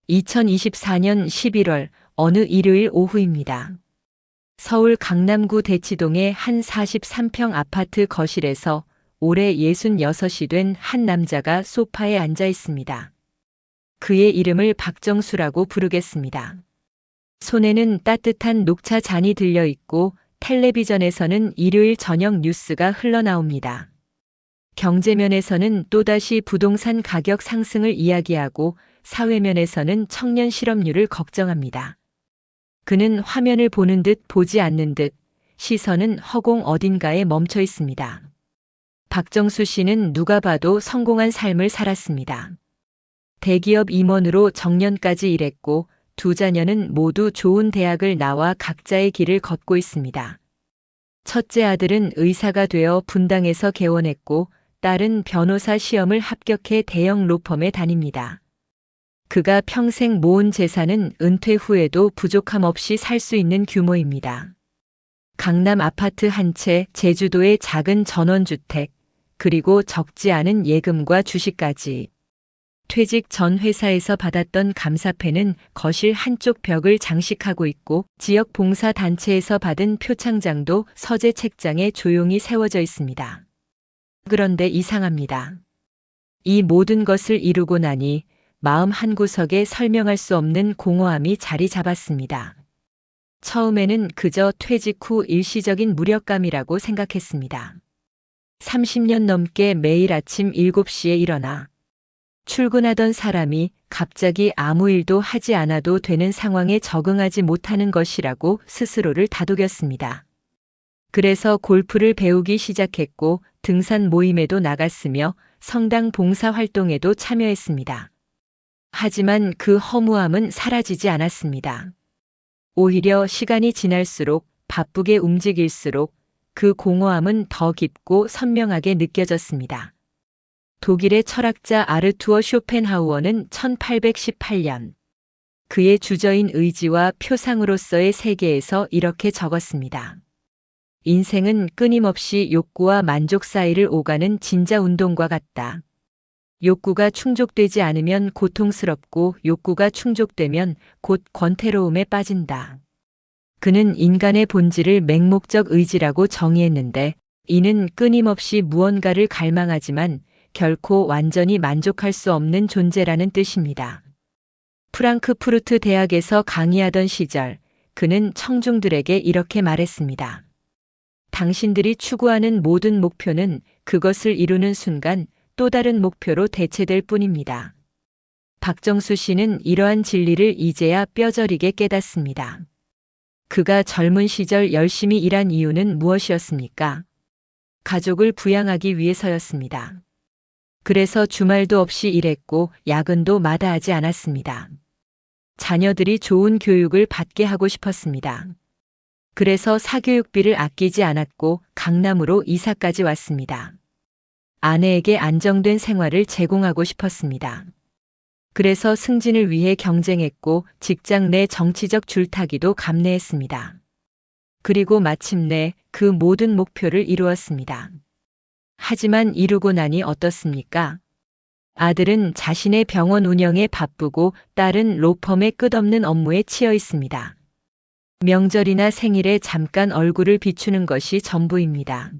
2024년 11월 어느 일요일 오후입니다. 서울 강남구 대치동의 한 43평 아파트 거실에서 올해 66이 된 한 남자가 소파에 앉아 있습니다. 그의 이름을 박정수라고 부르겠습니다. 손에는 따뜻한 녹차 잔이 들려 있고 텔레비전에서는 일요일 저녁 뉴스가 흘러나옵니다. 경제면에서는 또다시 부동산 가격 상승을 이야기하고 사회면에서는 청년 실업률을 걱정합니다. 그는 화면을 보는 듯 보지 않는 듯 시선은 허공 어딘가에 멈춰 있습니다. 박정수 씨는 누가 봐도 성공한 삶을 살았습니다. 대기업 임원으로 정년까지 일했고 두 자녀는 모두 좋은 대학을 나와 각자의 길을 걷고 있습니다. 첫째 아들은 의사가 되어 분당에서 개원했고 딸은 변호사 시험을 합격해 대형 로펌에 다닙니다. 그가 평생 모은 재산은 은퇴 후에도 부족함 없이 살 수 있는 규모입니다. 강남 아파트 한 채, 제주도의 작은 전원주택, 그리고 적지 않은 예금과 주식까지. 퇴직 전 회사에서 받았던 감사패는 거실 한쪽 벽을 장식하고 있고 지역 봉사 단체에서 받은 표창장도 서재 책장에 조용히 세워져 있습니다. 그런데 이상합니다. 이 모든 것을 이루고 나니 마음 한구석에 설명할 수 없는 공허함이 자리 잡았습니다. 처음에는 그저 퇴직 후 일시적인 무력감이라고 생각했습니다. 30년 넘게 매일 아침 7시에 일어나 출근하던 사람이 갑자기 아무 일도 하지 않아도 되는 상황에 적응하지 못하는 것이라고 스스로를 다독였습니다. 그래서 골프를 배우기 시작했고 등산 모임에도 나갔으며 성당 봉사 활동에도 참여했습니다. 하지만 그 허무함은 사라지지 않았습니다. 오히려 시간이 지날수록 바쁘게 움직일수록 그 공허함은 더 깊고 선명하게 느껴졌습니다. 독일의 철학자 아르투어 쇼펜하우어는 1818년 그의 주저인 의지와 표상으로서의 세계에서 이렇게 적었습니다. 인생은 끊임없이 욕구와 만족 사이를 오가는 진자 운동과 같다. 욕구가 충족되지 않으면 고통스럽고 욕구가 충족되면 곧 권태로움에 빠진다. 그는 인간의 본질을 맹목적 의지라고 정의했는데 이는 끊임없이 무언가를 갈망하지만 결코 완전히 만족할 수 없는 존재라는 뜻입니다. 프랑크푸르트 대학에서 강의하던 시절 그는 청중들에게 이렇게 말했습니다. 당신들이 추구하는 모든 목표는 그것을 이루는 순간 또 다른 목표로 대체될 뿐입니다. 박정수 씨는 이러한 진리를 이제야 뼈저리게 깨닫습니다. 그가 젊은 시절 열심히 일한 이유는 무엇이었습니까? 가족을 부양하기 위해서였습니다. 그래서 주말도 없이 일했고 야근도 마다하지 않았습니다. 자녀들이 좋은 교육을 받게 하고 싶었습니다. 그래서 사교육비를 아끼지 않았고 강남으로 이사까지 왔습니다. 아내에게 안정된 생활을 제공하고 싶었습니다. 그래서 승진을 위해 경쟁했고 직장 내 정치적 줄타기도 감내했습니다. 그리고 마침내 그 모든 목표를 이루었습니다. 하지만 이루고 나니 어떻습니까? 아들은 자신의 병원 운영에 바쁘고 딸은 로펌의 끝없는 업무에 치여 있습니다. 명절이나 생일에 잠깐 얼굴을 비추는 것이 전부입니다.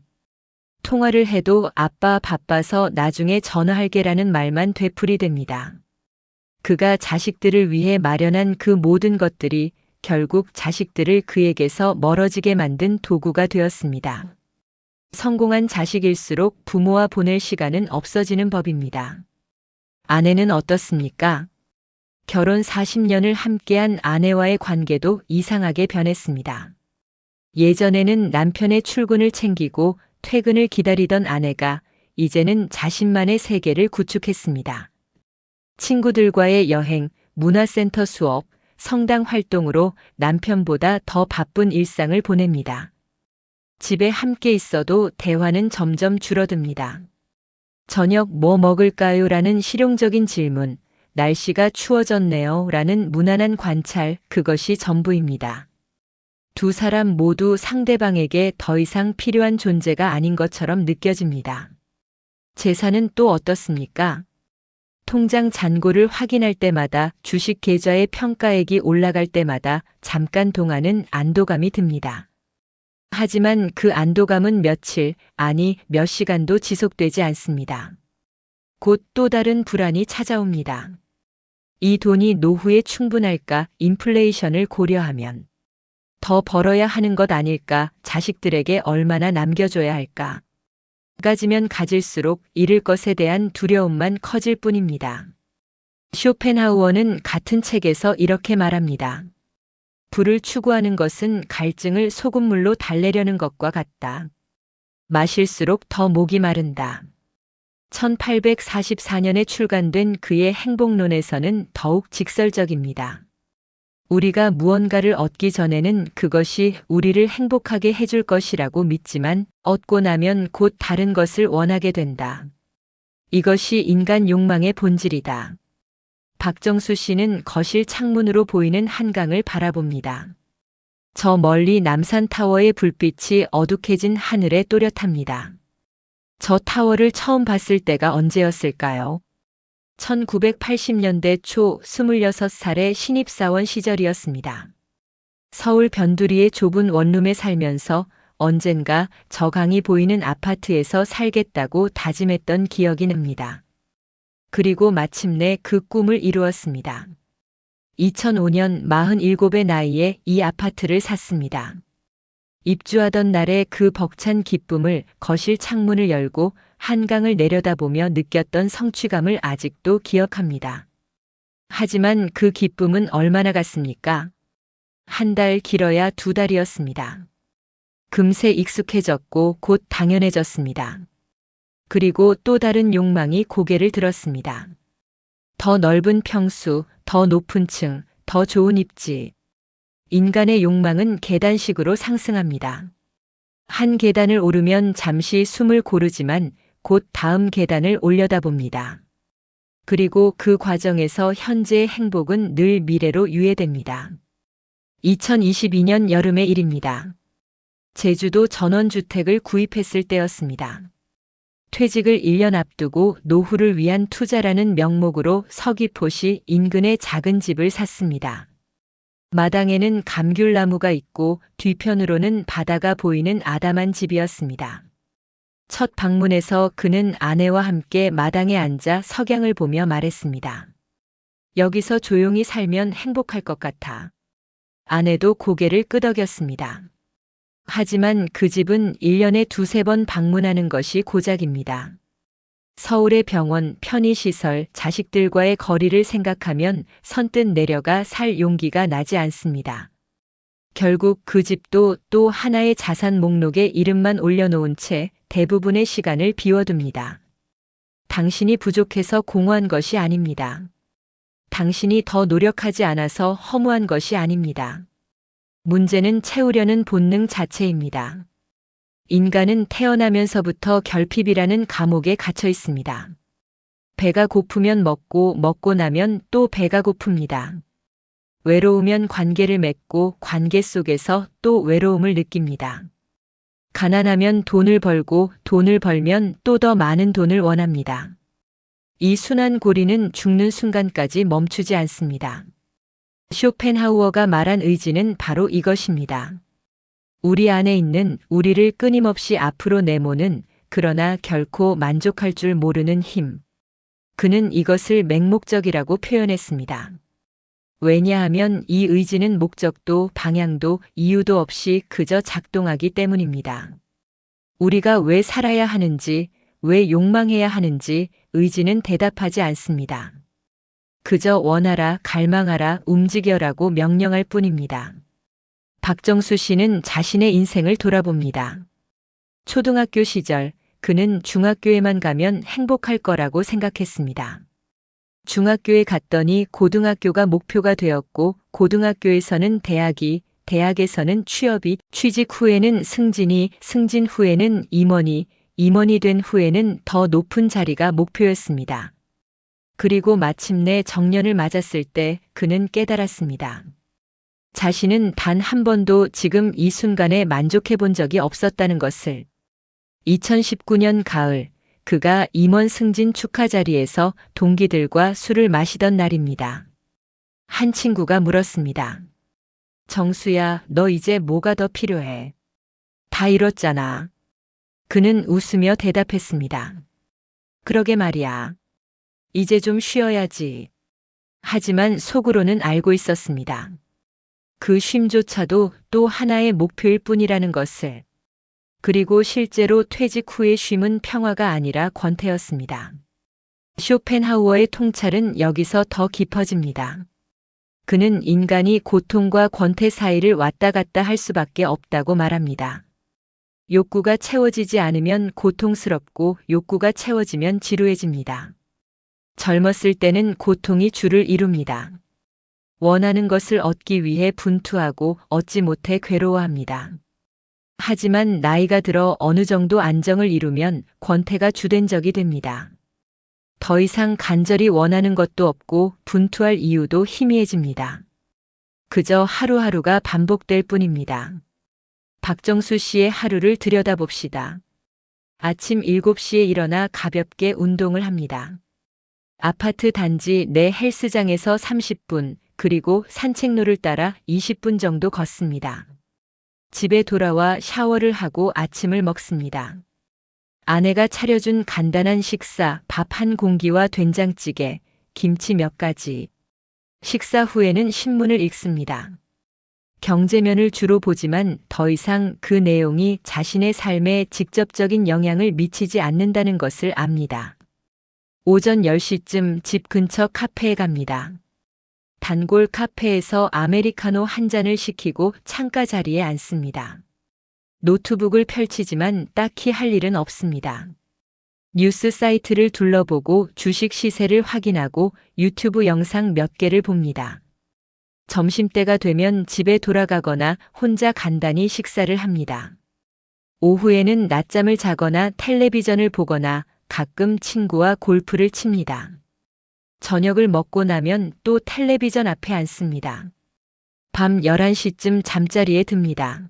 통화를 해도 아빠 바빠서 나중에 전화할게라는 말만 되풀이됩니다. 그가 자식들을 위해 마련한 그 모든 것들이 결국 자식들을 그에게서 멀어지게 만든 도구가 되었습니다. 성공한 자식일수록 부모와 보낼 시간은 없어지는 법입니다. 아내는 어떻습니까? 결혼 40년을 함께한 아내와의 관계도 이상하게 변했습니다. 예전에는 남편의 출근을 챙기고 퇴근을 기다리던 아내가 이제는 자신만의 세계를 구축했습니다. 친구들과의 여행, 문화센터 수업, 성당 활동으로 남편보다 더 바쁜 일상을 보냅니다. 집에 함께 있어도 대화는 점점 줄어듭니다. 저녁 뭐 먹을까요? 라는 실용적인 질문, 날씨가 추워졌네요. 라는 무난한 관찰, 그것이 전부입니다. 두 사람 모두 상대방에게 더 이상 필요한 존재가 아닌 것처럼 느껴집니다. 재산은 또 어떻습니까? 통장 잔고를 확인할 때마다 주식 계좌의 평가액이 올라갈 때마다 잠깐 동안은 안도감이 듭니다. 하지만 그 안도감은 며칠, 아니 몇 시간도 지속되지 않습니다. 곧 또 다른 불안이 찾아옵니다. 이 돈이 노후에 충분할까, 인플레이션을 고려하면 더 벌어야 하는 것 아닐까, 자식들에게 얼마나 남겨줘야 할까. 가지면 가질수록 잃을 것에 대한 두려움만 커질 뿐입니다. 쇼펜하우어는 같은 책에서 이렇게 말합니다. 부를 추구하는 것은 갈증을 소금물로 달래려는 것과 같다. 마실수록 더 목이 마른다. 1844년에 출간된 그의 행복론에서는 더욱 직설적입니다. 우리가 무언가를 얻기 전에는 그것이 우리를 행복하게 해줄 것이라고 믿지만 얻고 나면 곧 다른 것을 원하게 된다. 이것이 인간 욕망의 본질이다. 박정수 씨는 거실 창문으로 보이는 한강을 바라봅니다. 저 멀리 남산타워의 불빛이 어둑해진 하늘에 또렷합니다. 저 타워를 처음 봤을 때가 언제였을까요? 1980년대 초 26살의 신입사원 시절이었습니다. 서울 변두리의 좁은 원룸에 살면서 언젠가 저 강이 보이는 아파트에서 살겠다고 다짐했던 기억이 납니다. 그리고 마침내 그 꿈을 이루었습니다. 2005년 47의 나이에 이 아파트를 샀습니다. 입주하던 날의 그 벅찬 기쁨을, 거실 창문을 열고 한강을 내려다보며 느꼈던 성취감을 아직도 기억합니다. 하지만 그 기쁨은 얼마나 갔습니까? 한 달, 길어야 2달이었습니다. 금세 익숙해졌고 곧 당연해졌습니다. 그리고 또 다른 욕망이 고개를 들었습니다. 더 넓은 평수, 더 높은 층, 더 좋은 입지. 인간의 욕망은 계단식으로 상승합니다. 한 계단을 오르면 잠시 숨을 고르지만 곧 다음 계단을 올려다봅니다. 그리고 그 과정에서 현재의 행복은 늘 미래로 유예됩니다. 2022년 여름의 일입니다. 제주도 전원주택을 구입했을 때였습니다. 퇴직을 1년 앞두고 노후를 위한 투자라는 명목으로 서귀포시 인근의 작은 집을 샀습니다. 마당에는 감귤나무가 있고 뒤편으로는 바다가 보이는 아담한 집이었습니다. 첫 방문에서 그는 아내와 함께 마당에 앉아 석양을 보며 말했습니다. 여기서 조용히 살면 행복할 것 같아. 아내도 고개를 끄덕였습니다. 하지만 그 집은 1년에 2~3번 방문하는 것이 고작입니다. 서울의 병원, 편의시설, 자식들과의 거리를 생각하면 선뜻 내려가 살 용기가 나지 않습니다. 결국 그 집도 또 하나의 자산 목록에 이름만 올려놓은 채 대부분의 시간을 비워둡니다. 당신이 부족해서 공허한 것이 아닙니다. 당신이 더 노력하지 않아서 허무한 것이 아닙니다. 문제는 채우려는 본능 자체입니다. 인간은 태어나면서부터 결핍이라는 감옥에 갇혀 있습니다. 배가 고프면 먹고, 먹고 나면 또 배가 고픕니다. 외로우면 관계를 맺고 관계 속에서 또 외로움을 느낍니다. 가난하면 돈을 벌고 돈을 벌면 또 더 많은 돈을 원합니다. 이 순환 고리는 죽는 순간까지 멈추지 않습니다. 쇼펜하우어가 말한 의지는 바로 이것입니다. 우리 안에 있는 우리를 끊임없이 앞으로 내모는, 그러나 결코 만족할 줄 모르는 힘. 그는 이것을 맹목적이라고 표현했습니다. 왜냐하면 이 의지는 목적도 방향도 이유도 없이 그저 작동하기 때문입니다. 우리가 왜 살아야 하는지, 왜 욕망해야 하는지 의지는 대답하지 않습니다. 그저 원하라, 갈망하라, 움직여라고 명령할 뿐입니다. 박정수 씨는 자신의 인생을 돌아봅니다. 초등학교 시절 그는 중학교에만 가면 행복할 거라고 생각했습니다. 중학교에 갔더니 고등학교가 목표가 되었고 고등학교에서는 대학이, 대학에서는 취업이, 취직 후에는 승진이, 승진 후에는 임원이, 임원이 된 후에는 더 높은 자리가 목표였습니다. 그리고 마침내 정년을 맞았을 때 그는 깨달았습니다. 자신은 단 한 번도 지금 이 순간에 만족해 본 적이 없었다는 것을. 2019년 가을, 그가 임원 승진 축하 자리에서 동기들과 술을 마시던 날입니다. 한 친구가 물었습니다. 정수야, 너 이제 뭐가 더 필요해? 다 이뤘잖아. 그는 웃으며 대답했습니다. 그러게 말이야. 이제 좀 쉬어야지. 하지만 속으로는 알고 있었습니다. 그 쉼조차도 또 하나의 목표일 뿐이라는 것을. 그리고 실제로 퇴직 후의 쉼은 평화가 아니라 권태였습니다. 쇼펜하우어의 통찰은 여기서 더 깊어집니다. 그는 인간이 고통과 권태 사이를 왔다 갔다 할 수밖에 없다고 말합니다. 욕구가 채워지지 않으면 고통스럽고 욕구가 채워지면 지루해집니다. 젊었을 때는 고통이 주를 이룹니다. 원하는 것을 얻기 위해 분투하고 얻지 못해 괴로워합니다. 하지만 나이가 들어 어느 정도 안정을 이루면 권태가 주된 적이 됩니다. 더 이상 간절히 원하는 것도 없고 분투할 이유도 희미해집니다. 그저 하루하루가 반복될 뿐입니다. 박정수 씨의 하루를 들여다봅시다. 아침 7시에 일어나 가볍게 운동을 합니다. 아파트 단지 내 헬스장에서 30분, 그리고 산책로를 따라 20분 정도 걷습니다. 집에 돌아와 샤워를 하고 아침을 먹습니다. 아내가 차려준 간단한 식사, 밥 한 공기와 된장찌개, 김치 몇 가지. 식사 후에는 신문을 읽습니다. 경제면을 주로 보지만 더 이상 그 내용이 자신의 삶에 직접적인 영향을 미치지 않는다는 것을 압니다. 오전 10시쯤 집 근처 카페에 갑니다. 단골 카페에서 아메리카노 한 잔을 시키고 창가 자리에 앉습니다. 노트북을 펼치지만 딱히 할 일은 없습니다. 뉴스 사이트를 둘러보고 주식 시세를 확인하고 유튜브 영상 몇 개를 봅니다. 점심때가 되면 집에 돌아가거나 혼자 간단히 식사를 합니다. 오후에는 낮잠을 자거나 텔레비전을 보거나 가끔 친구와 골프를 칩니다. 저녁을 먹고 나면 또 텔레비전 앞에 앉습니다. 밤 11시쯤 잠자리에 듭니다.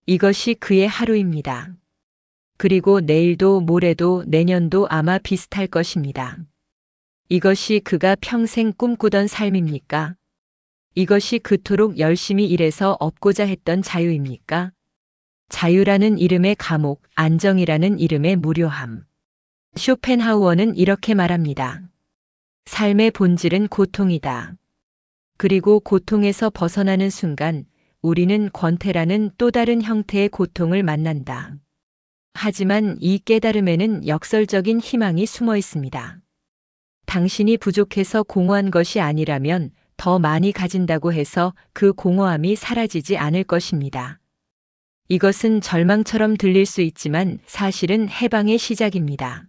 이것이 그의 하루입니다. 그리고 내일도 모레도 내년도 아마 비슷할 것입니다. 이것이 그가 평생 꿈꾸던 삶입니까? 이것이 그토록 열심히 일해서 얻고자 했던 자유입니까? 자유라는 이름의 감옥, 안정이라는 이름의 무료함. 쇼펜하우어는 이렇게 말합니다. 삶의 본질은 고통이다. 그리고 고통에서 벗어나는 순간 우리는 권태라는 또 다른 형태의 고통을 만난다. 하지만 이 깨달음에는 역설적인 희망이 숨어 있습니다. 당신이 부족해서 공허한 것이 아니라면 더 많이 가진다고 해서 그 공허함이 사라지지 않을 것입니다. 이것은 절망처럼 들릴 수 있지만 사실은 해방의 시작입니다.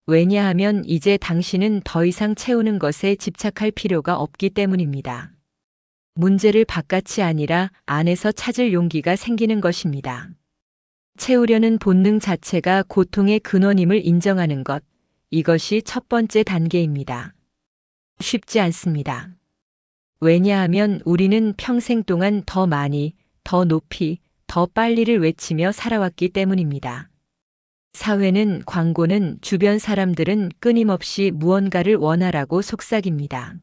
왜냐하면 이제 당신은 더 이상 채우는 것에 집착할 필요가 없기 때문입니다. 문제를 바깥이 아니라 안에서 찾을 용기가 생기는 것입니다. 채우려는 본능 자체가 고통의 근원임을 인정하는 것, 이것이 첫 번째 단계입니다. 쉽지 않습니다. 왜냐하면 우리는 평생 동안 더 많이, 더 높이, 더 빨리를 외치며 살아왔기 때문입니다. 사회는, 광고는, 주변 사람들은 끊임없이 무언가를 원하라고 속삭입니다.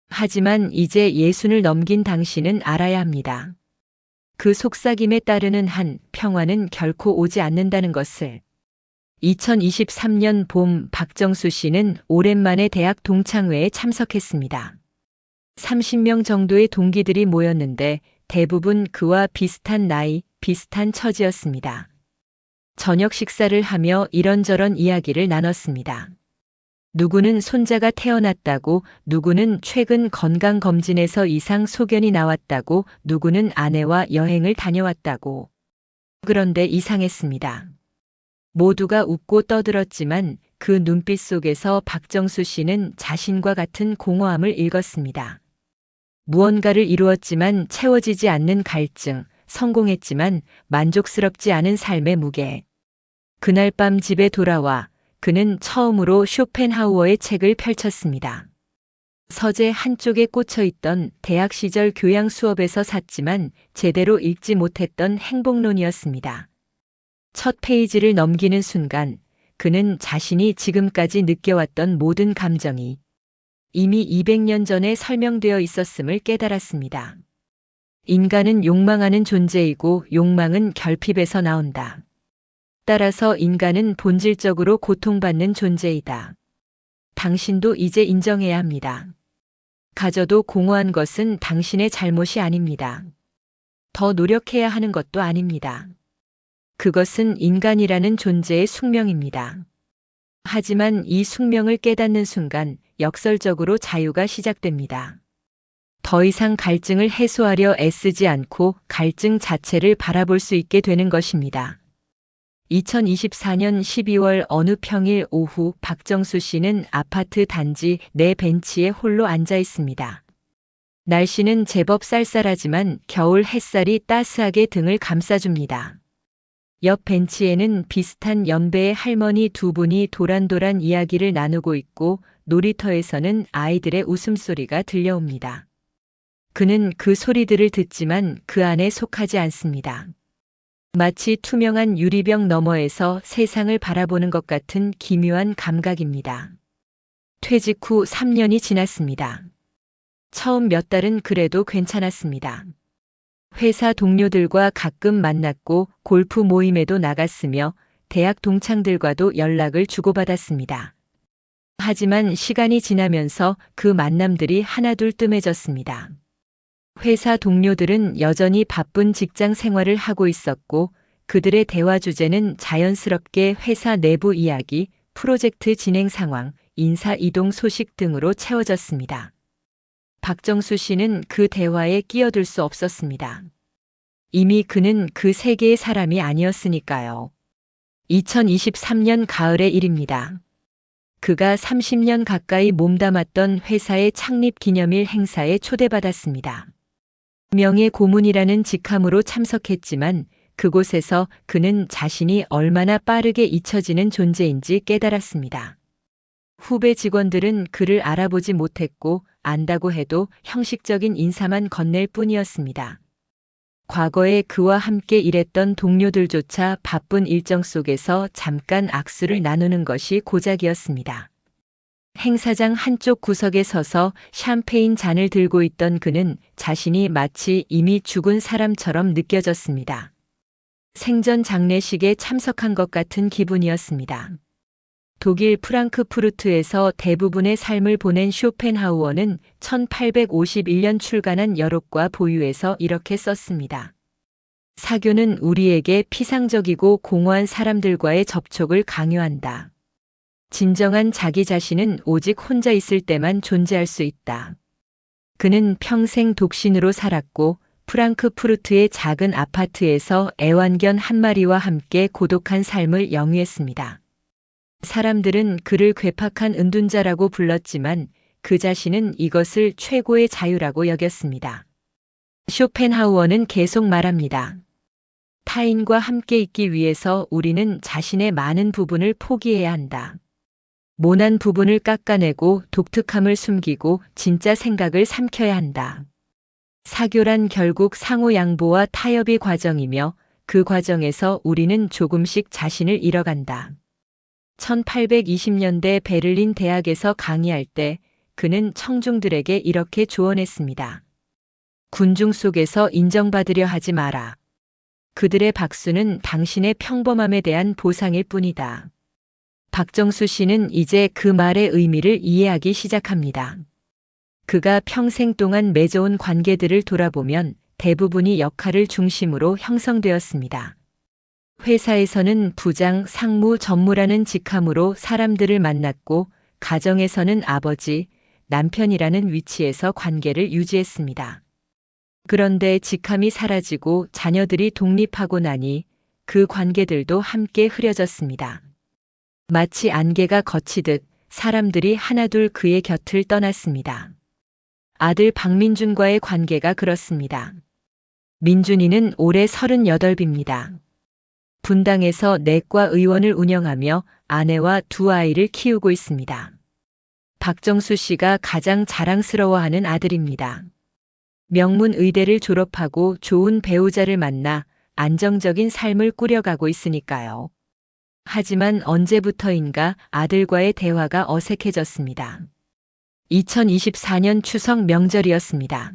하지만 이제 예순을 넘긴 당신은 알아야 합니다. 그 속삭임에 따르는 한 평화는 결코 오지 않는다는 것을. 2023년 봄 박정수 씨는 오랜만에 대학 동창회에 참석했습니다. 30명 정도의 동기들이 모였는데 대부분 그와 비슷한 나이, 비슷한 처지였습니다. 저녁 식사를 하며 이런저런 이야기를 나눴습니다. 누구는 손자가 태어났다고, 누구는 최근 건강검진에서 이상 소견이 나왔다고, 누구는 아내와 여행을 다녀왔다고. 그런데 이상했습니다. 모두가 웃고 떠들었지만 그 눈빛 속에서 박정수 씨는 자신과 같은 공허함을 읽었습니다. 무언가를 이루었지만 채워지지 않는 갈증, 성공했지만 만족스럽지 않은 삶의 무게. 그날 밤 집에 돌아와 그는 처음으로 쇼펜하우어의 책을 펼쳤습니다. 서재 한쪽에 꽂혀 있던 대학 시절 교양 수업에서 샀지만 제대로 읽지 못했던 행복론이었습니다. 첫 페이지를 넘기는 순간 그는 자신이 지금까지 느껴왔던 모든 감정이 이미 200년 전에 설명되어 있었음을 깨달았습니다. 인간은 욕망하는 존재이고 욕망은 결핍에서 나온다. 따라서 인간은 본질적으로 고통받는 존재이다. 당신도 이제 인정해야 합니다. 가져도 공허한 것은 당신의 잘못이 아닙니다. 더 노력해야 하는 것도 아닙니다. 그것은 인간이라는 존재의 숙명입니다. 하지만 이 숙명을 깨닫는 순간 역설적으로 자유가 시작됩니다. 더 이상 갈증을 해소하려 애쓰지 않고 갈증 자체를 바라볼 수 있게 되는 것입니다. 2024년 12월 어느 평일 오후 박정수 씨는 아파트 단지 내 벤치에 홀로 앉아 있습니다. 날씨는 제법 쌀쌀하지만 겨울 햇살이 따스하게 등을 감싸줍니다. 옆 벤치에는 비슷한 연배의 할머니 두 분이 도란도란 이야기를 나누고 있고 놀이터에서는 아이들의 웃음소리가 들려옵니다. 그는 그 소리들을 듣지만 그 안에 속하지 않습니다. 마치 투명한 유리병 너머에서 세상을 바라보는 것 같은 기묘한 감각입니다. 퇴직 후 3년이 지났습니다. 처음 몇 달은 그래도 괜찮았습니다. 회사 동료들과 가끔 만났고 골프 모임에도 나갔으며 대학 동창들과도 연락을 주고받았습니다. 하지만 시간이 지나면서 그 만남들이 하나둘 뜸해졌습니다. 회사 동료들은 여전히 바쁜 직장 생활을 하고 있었고 그들의 대화 주제는 자연스럽게 회사 내부 이야기, 프로젝트 진행 상황, 인사 이동 소식 등으로 채워졌습니다. 박정수 씨는 그 대화에 끼어들 수 없었습니다. 이미 그는 그 세계의 사람이 아니었으니까요. 2023년 가을의 일입니다. 그가 30년 가까이 몸담았던 회사의 창립 기념일 행사에 초대받았습니다. 명예 고문이라는 직함으로 참석했지만 그곳에서 그는 자신이 얼마나 빠르게 잊혀지는 존재인지 깨달았습니다. 후배 직원들은 그를 알아보지 못했고 안다고 해도 형식적인 인사만 건넬 뿐이었습니다. 과거에 그와 함께 일했던 동료들조차 바쁜 일정 속에서 잠깐 악수를 나누는 것이 고작이었습니다. 행사장 한쪽 구석에 서서 샴페인 잔을 들고 있던 그는 자신이 마치 이미 죽은 사람처럼 느껴졌습니다. 생전 장례식에 참석한 것 같은 기분이었습니다. 독일 프랑크푸르트에서 대부분의 삶을 보낸 쇼펜하우어는 1851년 출간한 여록과 보유에서 이렇게 썼습니다. 사교는 우리에게 피상적이고 공허한 사람들과의 접촉을 강요한다. 진정한 자기 자신은 오직 혼자 있을 때만 존재할 수 있다. 그는 평생 독신으로 살았고 프랑크푸르트의 작은 아파트에서 애완견 한 마리와 함께 고독한 삶을 영위했습니다. 사람들은 그를 괴팍한 은둔자라고 불렀지만 그 자신은 이것을 최고의 자유라고 여겼습니다. 쇼펜하우어는 계속 말합니다. 타인과 함께 있기 위해서 우리는 자신의 많은 부분을 포기해야 한다. 모난 부분을 깎아내고 독특함을 숨기고 진짜 생각을 삼켜야 한다. 사교란 결국 상호 양보와 타협의 과정이며 그 과정에서 우리는 조금씩 자신을 잃어간다. 1820년대 베를린 대학에서 강의할 때 그는 청중들에게 이렇게 조언했습니다. 군중 속에서 인정받으려 하지 마라. 그들의 박수는 당신의 평범함에 대한 보상일 뿐이다. 박정수 씨는 이제 그 말의 의미를 이해하기 시작합니다. 그가 평생 동안 맺어온 관계들을 돌아보면 대부분이 역할을 중심으로 형성되었습니다. 회사에서는 부장, 상무, 전무라는 직함으로 사람들을 만났고 가정에서는 아버지, 남편이라는 위치에서 관계를 유지했습니다. 그런데 직함이 사라지고 자녀들이 독립하고 나니 그 관계들도 함께 흐려졌습니다. 마치 안개가 걷히듯 사람들이 하나둘 그의 곁을 떠났습니다. 아들 박민준과의 관계가 그렇습니다. 민준이는 올해 38입니다. 분당에서 내과 의원을 운영하며 아내와 두 아이를 키우고 있습니다. 박정수 씨가 가장 자랑스러워하는 아들입니다. 명문 의대를 졸업하고 좋은 배우자를 만나 안정적인 삶을 꾸려가고 있으니까요. 하지만 언제부터인가 아들과의 대화가 어색해졌습니다. 2024년 추석 명절이었습니다.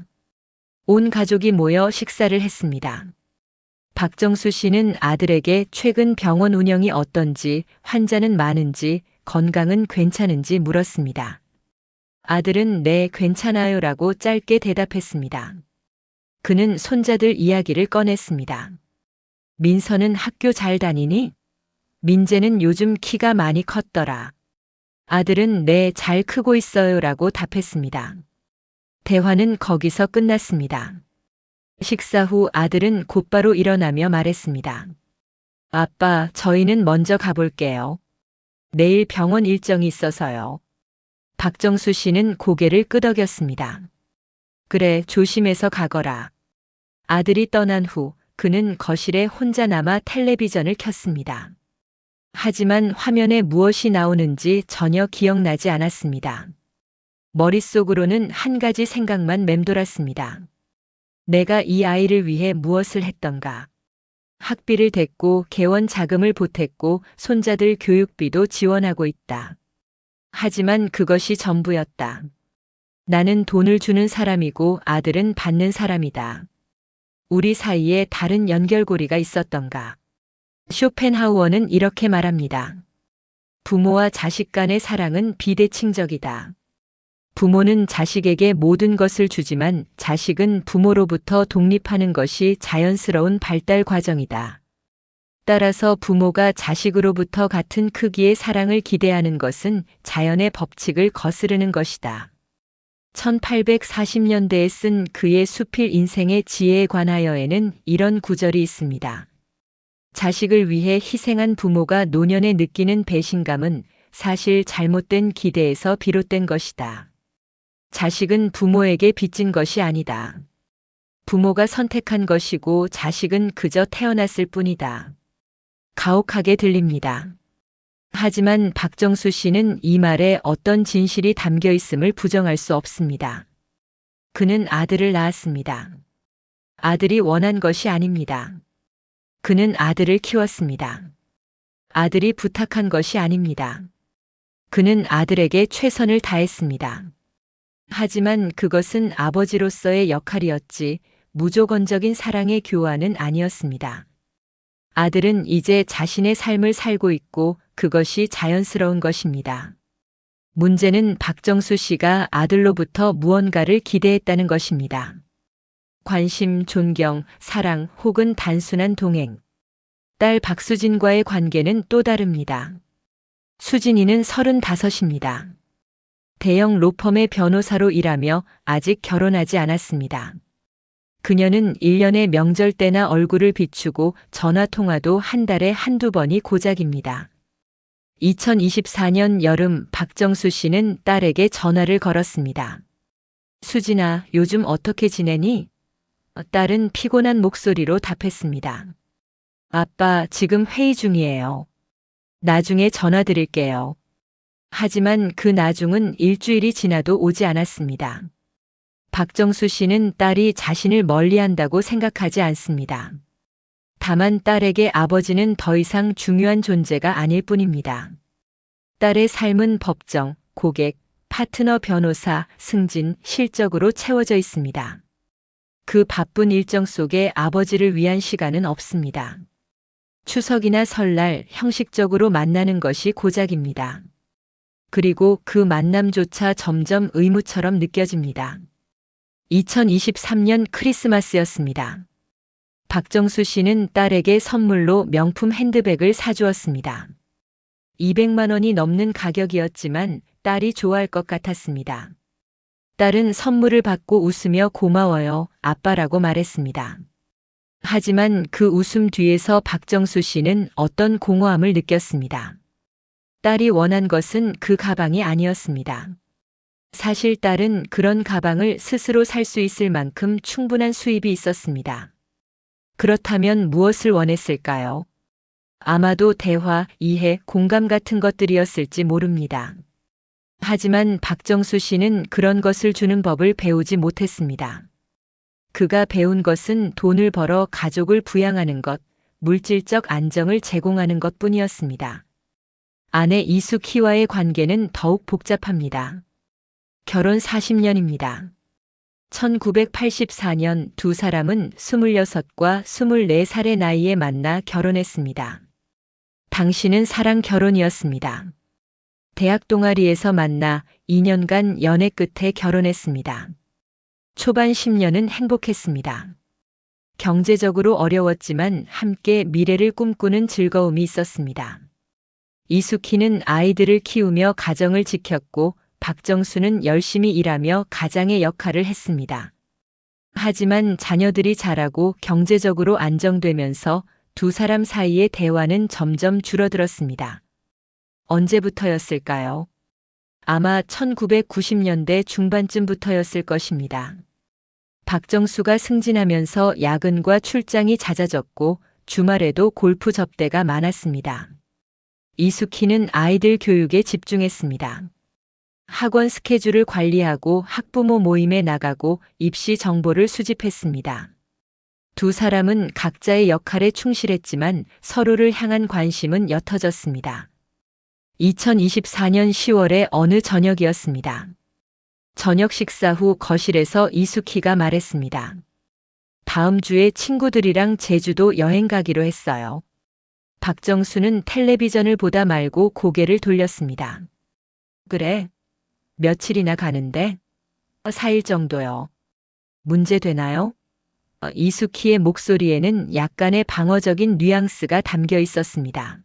온 가족이 모여 식사를 했습니다. 박정수 씨는 아들에게 최근 병원 운영이 어떤지, 환자는 많은지, 건강은 괜찮은지 물었습니다. 아들은 네, 괜찮아요라고 짧게 대답했습니다. 그는 손자들 이야기를 꺼냈습니다. 민서는 학교 잘 다니니? 민재는 요즘 키가 많이 컸더라. 아들은 네, 잘 크고 있어요라고 답했습니다. 대화는 거기서 끝났습니다. 식사 후 아들은 곧바로 일어나며 말했습니다. 아빠, 저희는 먼저 가볼게요. 내일 병원 일정이 있어서요. 박정수 씨는 고개를 끄덕였습니다. 그래, 조심해서 가거라. 아들이 떠난 후 그는 거실에 혼자 남아 텔레비전을 켰습니다. 하지만 화면에 무엇이 나오는지 전혀 기억나지 않았습니다. 머릿속으로는 한 가지 생각만 맴돌았습니다. 내가 이 아이를 위해 무엇을 했던가. 학비를 댔고 개원 자금을 보탰고 손자들 교육비도 지원하고 있다. 하지만 그것이 전부였다. 나는 돈을 주는 사람이고 아들은 받는 사람이다. 우리 사이에 다른 연결고리가 있었던가. 쇼펜하우어는 이렇게 말합니다. 부모와 자식 간의 사랑은 비대칭적이다. 부모는 자식에게 모든 것을 주지만 자식은 부모로부터 독립하는 것이 자연스러운 발달 과정이다. 따라서 부모가 자식으로부터 같은 크기의 사랑을 기대하는 것은 자연의 법칙을 거스르는 것이다. 1840년대에 쓴 그의 수필 인생의 지혜에 관하여에는 이런 구절이 있습니다. 자식을 위해 희생한 부모가 노년에 느끼는 배신감은 사실 잘못된 기대에서 비롯된 것이다. 자식은 부모에게 빚진 것이 아니다. 부모가 선택한 것이고 자식은 그저 태어났을 뿐이다. 가혹하게 들립니다. 하지만 박정수 씨는 이 말에 어떤 진실이 담겨 있음을 부정할 수 없습니다. 그는 아들을 낳았습니다. 아들이 원한 것이 아닙니다. 그는 아들을 키웠습니다. 아들이 부탁한 것이 아닙니다. 그는 아들에게 최선을 다했습니다. 하지만 그것은 아버지로서의 역할이었지 무조건적인 사랑의 교환은 아니었습니다. 아들은 이제 자신의 삶을 살고 있고 그것이 자연스러운 것입니다. 문제는 박정수 씨가 아들로부터 무언가를 기대했다는 것입니다. 관심, 존경, 사랑 혹은 단순한 동행. 딸 박수진과의 관계는 또 다릅니다. 수진이는 35입니다. 대형 로펌의 변호사로 일하며 아직 결혼하지 않았습니다. 그녀는 1년의 명절 때나 얼굴을 비추고 전화통화도 한 달에 한두 번이 고작입니다. 2024년 여름 박정수 씨는 딸에게 전화를 걸었습니다. 수진아, 요즘 어떻게 지내니? 딸은 피곤한 목소리로 답했습니다. 아빠, 지금 회의 중이에요. 나중에 전화 드릴게요. 하지만 그 나중은 일주일이 지나도 오지 않았습니다. 박정수 씨는 딸이 자신을 멀리한다고 생각하지 않습니다. 다만 딸에게 아버지는 더 이상 중요한 존재가 아닐 뿐입니다. 딸의 삶은 법정, 고객, 파트너 변호사, 승진, 실적으로 채워져 있습니다. 그 바쁜 일정 속에 아버지를 위한 시간은 없습니다. 추석이나 설날 형식적으로 만나는 것이 고작입니다. 그리고 그 만남조차 점점 의무처럼 느껴집니다. 2023년 크리스마스였습니다. 박정수 씨는 딸에게 선물로 명품 핸드백을 사주었습니다. 200만 원이 넘는 가격이었지만 딸이 좋아할 것 같았습니다. 딸은 선물을 받고 웃으며 고마워요, 아빠라고 말했습니다. 하지만 그 웃음 뒤에서 박정수 씨는 어떤 공허함을 느꼈습니다. 딸이 원한 것은 그 가방이 아니었습니다. 사실 딸은 그런 가방을 스스로 살 수 있을 만큼 충분한 수입이 있었습니다. 그렇다면 무엇을 원했을까요? 아마도 대화, 이해, 공감 같은 것들이었을지 모릅니다. 하지만 박정수 씨는 그런 것을 주는 법을 배우지 못했습니다. 그가 배운 것은 돈을 벌어 가족을 부양하는 것, 물질적 안정을 제공하는 것뿐이었습니다. 아내 이수키와의 관계는 더욱 복잡합니다. 결혼 40년입니다. 1984년 두 사람은 26과 24살의 나이에 만나 결혼했습니다. 당시는 사랑 결혼이었습니다. 대학 동아리에서 만나 2년간 연애 끝에 결혼했습니다. 초반 10년은 행복했습니다. 경제적으로 어려웠지만 함께 미래를 꿈꾸는 즐거움이 있었습니다. 이수키는 아이들을 키우며 가정을 지켰고 박정수는 열심히 일하며 가장의 역할을 했습니다. 하지만 자녀들이 자라고 경제적으로 안정되면서 두 사람 사이의 대화는 점점 줄어들었습니다. 언제부터였을까요? 아마 1990년대 중반쯤부터였을 것입니다. 박정수가 승진하면서 야근과 출장이 잦아졌고 주말에도 골프 접대가 많았습니다. 이수키는 아이들 교육에 집중했습니다. 학원 스케줄을 관리하고 학부모 모임에 나가고 입시 정보를 수집했습니다. 두 사람은 각자의 역할에 충실했지만 서로를 향한 관심은 옅어졌습니다. 2024년 10월의 어느 저녁이었습니다. 저녁 식사 후 거실에서 이수키가 말했습니다. 다음 주에 친구들이랑 제주도 여행 가기로 했어요. 박정수는 텔레비전을 보다 말고 고개를 돌렸습니다. 그래? 며칠이나 가는데? 4일 정도요. 문제 되나요? 이수키의 목소리에는 약간의 방어적인 뉘앙스가 담겨 있었습니다.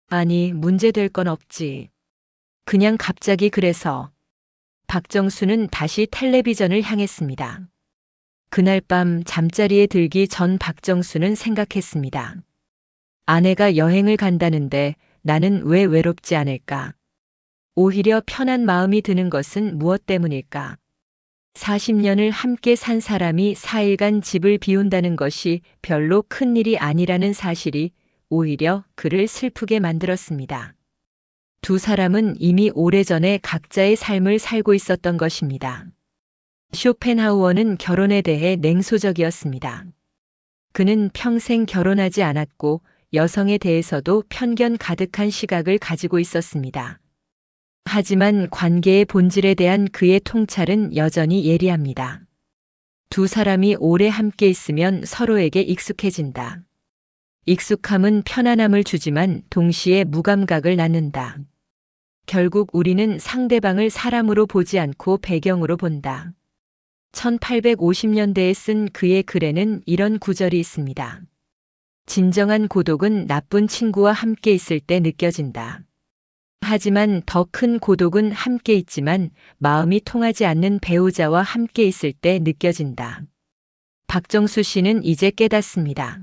아니, 문제될 건 없지. 그냥 갑자기 그래서. 박정수는 다시 텔레비전을 향했습니다. 그날 밤 잠자리에 들기 전 박정수는 생각했습니다. 아내가 여행을 간다는데 나는 왜 외롭지 않을까? 오히려 편한 마음이 드는 것은 무엇 때문일까? 40년을 함께 산 사람이 4일간 집을 비운다는 것이 별로 큰 일이 아니라는 사실이 오히려 그를 슬프게 만들었습니다. 두 사람은 이미 오래전에 각자의 삶을 살고 있었던 것입니다. 쇼펜하우어는 결혼에 대해 냉소적이었습니다. 그는 평생 결혼하지 않았고 여성에 대해서도 편견 가득한 시각을 가지고 있었습니다. 하지만 관계의 본질에 대한 그의 통찰은 여전히 예리합니다. 두 사람이 오래 함께 있으면 서로에게 익숙해진다. 익숙함은 편안함을 주지만 동시에 무감각을 낳는다. 결국 우리는 상대방을 사람으로 보지 않고 배경으로 본다. 1850년대에 쓴 그의 글에는 이런 구절이 있습니다. 진정한 고독은 나쁜 친구와 함께 있을 때 느껴진다. 하지만 더 큰 고독은 함께 있지만 마음이 통하지 않는 배우자와 함께 있을 때 느껴진다. 박정수 씨는 이제 깨닫습니다.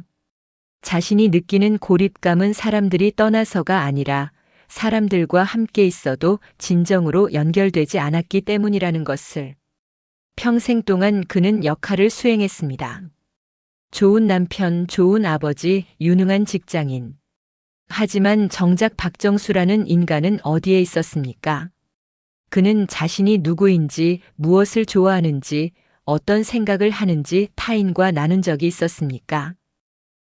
자신이 느끼는 고립감은 사람들이 떠나서가 아니라 사람들과 함께 있어도 진정으로 연결되지 않았기 때문이라는 것을. 평생 동안 그는 역할을 수행했습니다. 좋은 남편, 좋은 아버지, 유능한 직장인. 하지만 정작 박정수라는 인간은 어디에 있었습니까? 그는 자신이 누구인지, 무엇을 좋아하는지, 어떤 생각을 하는지 타인과 나눈 적이 있었습니까?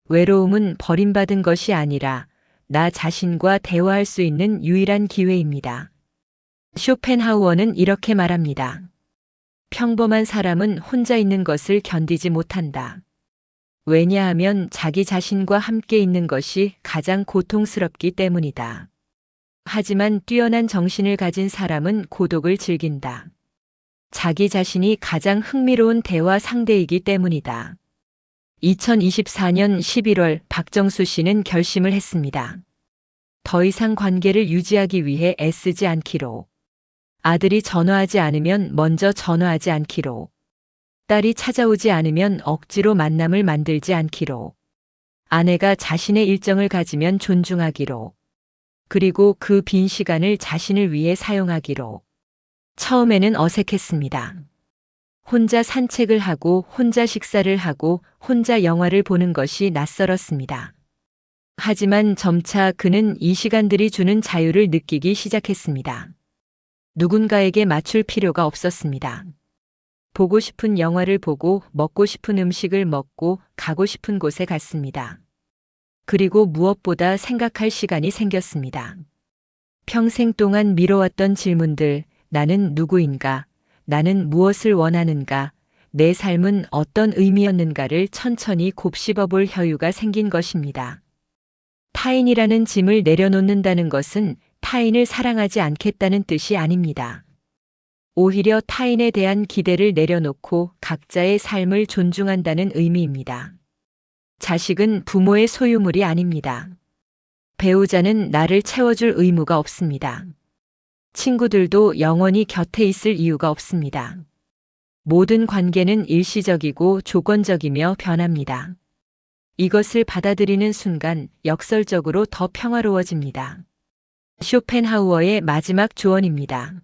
외로움은 버림받은 것이 아니라 나 자신과 대화할 수 있는 유일한 기회입니다. 쇼펜하우어는 이렇게 말합니다. 평범한 사람은 혼자 있는 것을 견디지 못한다. 왜냐하면 자기 자신과 함께 있는 것이 가장 고통스럽기 때문이다. 하지만 뛰어난 정신을 가진 사람은 고독을 즐긴다. 자기 자신이 가장 흥미로운 대화 상대이기 때문이다. 2024년 11월 박정수 씨는 결심을 했습니다. 더 이상 관계를 유지하기 위해 애쓰지 않기로. 아들이 전화하지 않으면 먼저 전화하지 않기로. 딸이 찾아오지 않으면 억지로 만남을 만들지 않기로. 아내가 자신의 일정을 가지면 존중하기로. 그리고 그 빈 시간을 자신을 위해 사용하기로. 처음에는 어색했습니다. 혼자 산책을 하고 혼자 식사를 하고 혼자 영화를 보는 것이 낯설었습니다. 하지만 점차 그는 이 시간들이 주는 자유를 느끼기 시작했습니다. 누군가에게 맞출 필요가 없었습니다. 보고 싶은 영화를 보고 먹고 싶은 음식을 먹고 가고 싶은 곳에 갔습니다. 그리고 무엇보다 생각할 시간이 생겼습니다. 평생 동안 미뤄왔던 질문들, 나는 누구인가? 나는 무엇을 원하는가? 내 삶은 어떤 의미였는가를 천천히 곱씹어 볼 여유가 생긴 것입니다. 타인이라는 짐을 내려놓는다는 것은 타인을 사랑하지 않겠다는 뜻이 아닙니다. 오히려 타인에 대한 기대를 내려놓고 각자의 삶을 존중한다는 의미입니다. 자식은 부모의 소유물이 아닙니다. 배우자는 나를 채워줄 의무가 없습니다. 친구들도 영원히 곁에 있을 이유가 없습니다. 모든 관계는 일시적이고 조건적이며 변합니다. 이것을 받아들이는 순간 역설적으로 더 평화로워집니다. 쇼펜하우어의 마지막 조언입니다.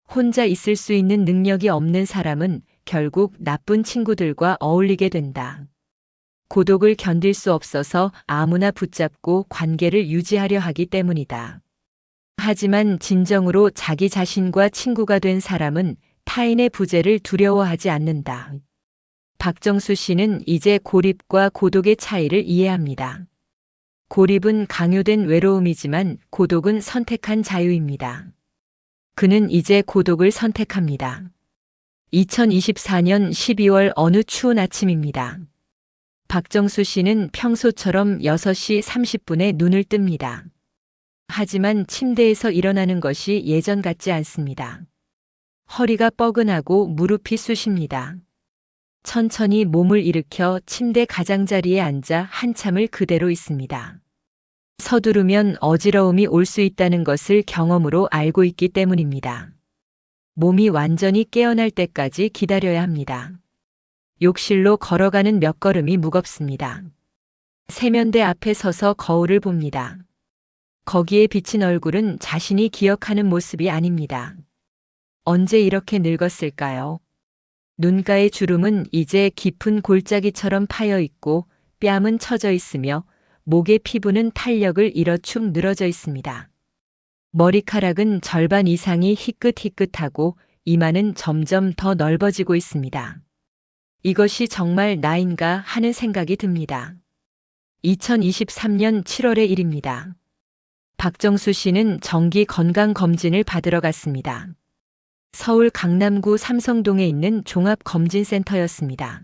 혼자 있을 수 있는 능력이 없는 사람은 결국 나쁜 친구들과 어울리게 된다. 고독을 견딜 수 없어서 아무나 붙잡고 관계를 유지하려 하기 때문이다. 하지만 진정으로 자기 자신과 친구가 된 사람은 타인의 부재를 두려워하지 않는다. 박정수 씨는 이제 고립과 고독의 차이를 이해합니다. 고립은 강요된 외로움이지만 고독은 선택한 자유입니다. 그는 이제 고독을 선택합니다. 2024년 12월 어느 추운 아침입니다. 박정수 씨는 평소처럼 6시 30분에 눈을 뜹니다. 하지만 침대에서 일어나는 것이 예전 같지 않습니다. 허리가 뻐근하고 무릎이 쑤십니다. 천천히 몸을 일으켜 침대 가장자리에 앉아 한참을 그대로 있습니다. 서두르면 어지러움이 올 수 있다는 것을 경험으로 알고 있기 때문입니다. 몸이 완전히 깨어날 때까지 기다려야 합니다. 욕실로 걸어가는 몇 걸음이 무겁습니다. 세면대 앞에 서서 거울을 봅니다. 거기에 비친 얼굴은 자신이 기억하는 모습이 아닙니다. 언제 이렇게 늙었을까요? 눈가의 주름은 이제 깊은 골짜기처럼 파여 있고 뺨은 처져 있으며 목의 피부는 탄력을 잃어 축 늘어져 있습니다. 머리카락은 절반 이상이 희끗희끗하고 이마는 점점 더 넓어지고 있습니다. 이것이 정말 나인가 하는 생각이 듭니다. 2023년 7월의 일입니다. 박정수 씨는 정기 건강검진을 받으러 갔습니다. 서울 강남구 삼성동에 있는 종합검진센터였습니다.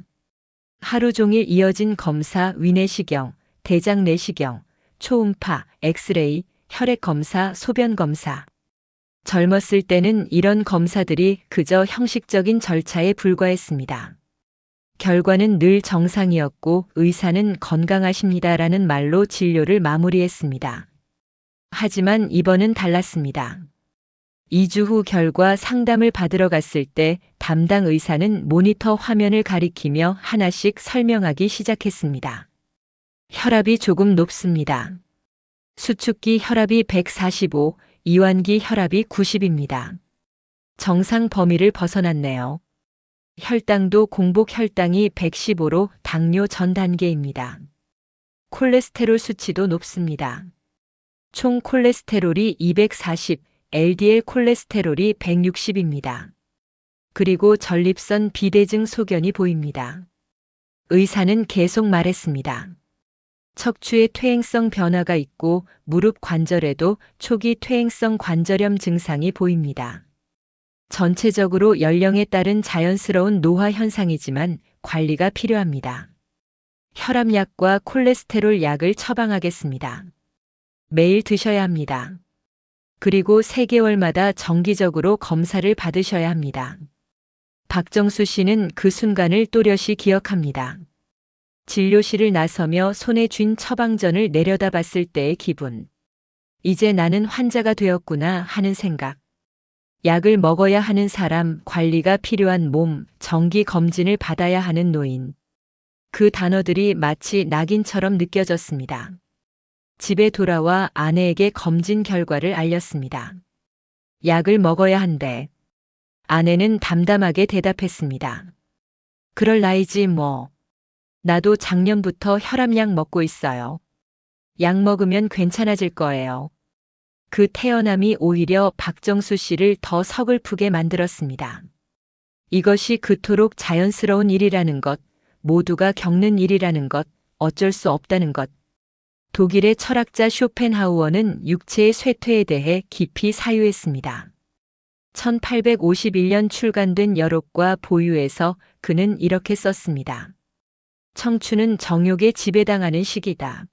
하루 종일 이어진 검사, 위내시경, 대장 내시경, 초음파, 엑스레이, 혈액검사, 소변검사. 젊었을 때는 이런 검사들이 그저 형식적인 절차에 불과했습니다. 결과는 늘 정상이었고 의사는 건강하십니다라는 말로 진료를 마무리했습니다. 하지만 이번은 달랐습니다. 2주 후 결과 상담을 받으러 갔을 때 담당 의사는 모니터 화면을 가리키며 하나씩 설명하기 시작했습니다. 혈압이 조금 높습니다. 수축기 혈압이 145, 이완기 혈압이 90입니다. 정상 범위를 벗어났네요. 혈당도 공복 혈당이 115로 당뇨 전 단계입니다. 콜레스테롤 수치도 높습니다. 총 콜레스테롤이 240, LDL 콜레스테롤이 160입니다. 그리고 전립선 비대증 소견이 보입니다. 의사는 계속 말했습니다. 척추에 퇴행성 변화가 있고 무릎 관절에도 초기 퇴행성 관절염 증상이 보입니다. 전체적으로 연령에 따른 자연스러운 노화 현상이지만 관리가 필요합니다. 혈압약과 콜레스테롤 약을 처방하겠습니다. 매일 드셔야 합니다. 그리고 3개월마다 정기적으로 검사를 받으셔야 합니다. 박정수 씨는 그 순간을 또렷이 기억합니다. 진료실을 나서며 손에 쥔 처방전을 내려다봤을 때의 기분. 이제 나는 환자가 되었구나 하는 생각. 약을 먹어야 하는 사람, 관리가 필요한 몸, 정기 검진을 받아야 하는 노인. 그 단어들이 마치 낙인처럼 느껴졌습니다. 집에 돌아와 아내에게 검진 결과를 알렸습니다. 약을 먹어야 한대. 아내는 담담하게 대답했습니다. 그럴 나이지 뭐. 나도 작년부터 혈압약 먹고 있어요. 약 먹으면 괜찮아질 거예요. 그 태어남이 오히려 박정수 씨를 더 서글프게 만들었습니다. 이것이 그토록 자연스러운 일이라는 것, 모두가 겪는 일이라는 것, 어쩔 수 없다는 것. 독일의 철학자 쇼펜하우어는 육체의 쇠퇴에 대해 깊이 사유했습니다. 1851년 출간된 여록과 보유에서 그는 이렇게 썼습니다. 청춘은 정욕에 지배당하는 시기다.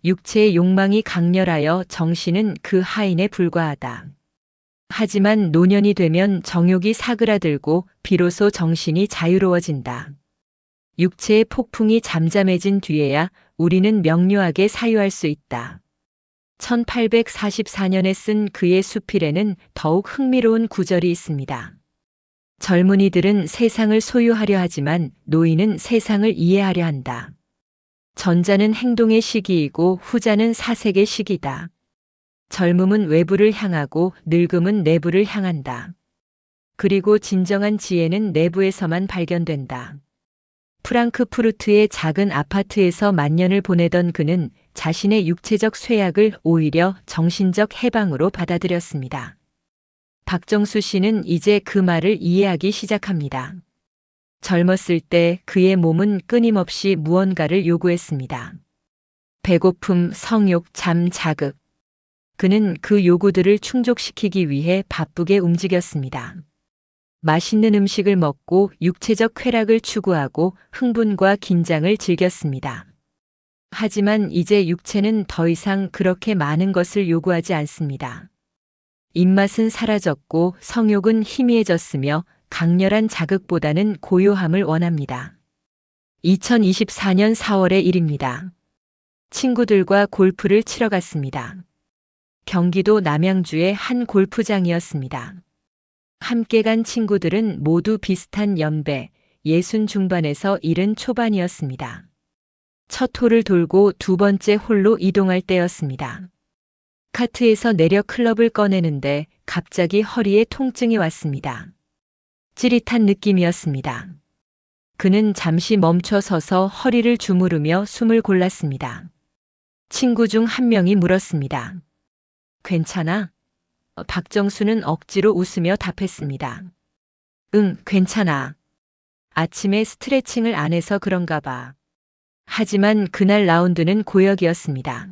육체의 욕망이 강렬하여 정신은 그 하인에 불과하다. 하지만 노년이 되면 정욕이 사그라들고 비로소 정신이 자유로워진다. 육체의 폭풍이 잠잠해진 뒤에야 우리는 명료하게 사유할 수 있다. 1844년에 쓴 그의 수필에는 더욱 흥미로운 구절이 있습니다. 젊은이들은 세상을 소유하려 하지만 노인은 세상을 이해하려 한다. 전자는 행동의 시기이고 후자는 사색의 시기다. 젊음은 외부를 향하고 늙음은 내부를 향한다. 그리고 진정한 지혜는 내부에서만 발견된다. 프랑크푸르트의 작은 아파트에서 만년을 보내던 그는 자신의 육체적 쇠약을 오히려 정신적 해방으로 받아들였습니다. 박정수 씨는 이제 그 말을 이해하기 시작합니다. 젊었을 때 그의 몸은 끊임없이 무언가를 요구했습니다. 배고픔, 성욕, 잠, 자극. 그는 그 요구들을 충족시키기 위해 바쁘게 움직였습니다. 맛있는 음식을 먹고 육체적 쾌락을 추구하고 흥분과 긴장을 즐겼습니다. 하지만 이제 육체는 더 이상 그렇게 많은 것을 요구하지 않습니다. 입맛은 사라졌고 성욕은 희미해졌으며 강렬한 자극보다는 고요함을 원합니다. 2024년 4월의 일입니다. 친구들과 골프를 치러 갔습니다. 경기도 남양주의 한 골프장이었습니다. 함께 간 친구들은 모두 비슷한 연배, 60 중반에서 70 초반이었습니다. 첫 홀을 돌고 두 번째 홀로 이동할 때였습니다. 카트에서 내려 클럽을 꺼내는데 갑자기 허리에 통증이 왔습니다. 찌릿한 느낌이었습니다. 그는 잠시 멈춰 서서 허리를 주무르며 숨을 골랐습니다. 친구 중 한 명이 물었습니다. 괜찮아? 박정수는 억지로 웃으며 답했습니다. 응, 괜찮아. 아침에 스트레칭을 안 해서 그런가 봐. 하지만 그날 라운드는 고역이었습니다.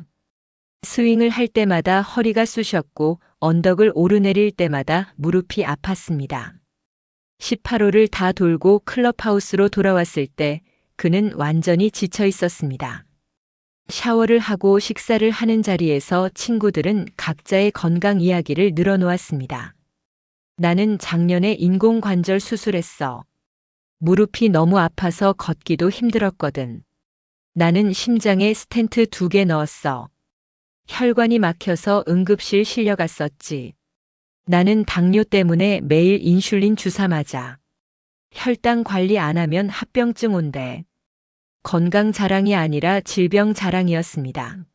스윙을 할 때마다 허리가 쑤셨고 언덕을 오르내릴 때마다 무릎이 아팠습니다. 18홀을 다 돌고 클럽하우스로 돌아왔을 때 그는 완전히 지쳐 있었습니다. 샤워를 하고 식사를 하는 자리에서 친구들은 각자의 건강 이야기를 늘어놓았습니다. 나는 작년에 인공관절 수술했어. 무릎이 너무 아파서 걷기도 힘들었거든. 나는 심장에 스텐트 2개 넣었어. 혈관이 막혀서 응급실 실려갔었지. 나는 당뇨 때문에 매일 인슐린 주사 맞아. 혈당 관리 안 하면 합병증 온대. 건강 자랑이 아니라 질병 자랑이었습니다.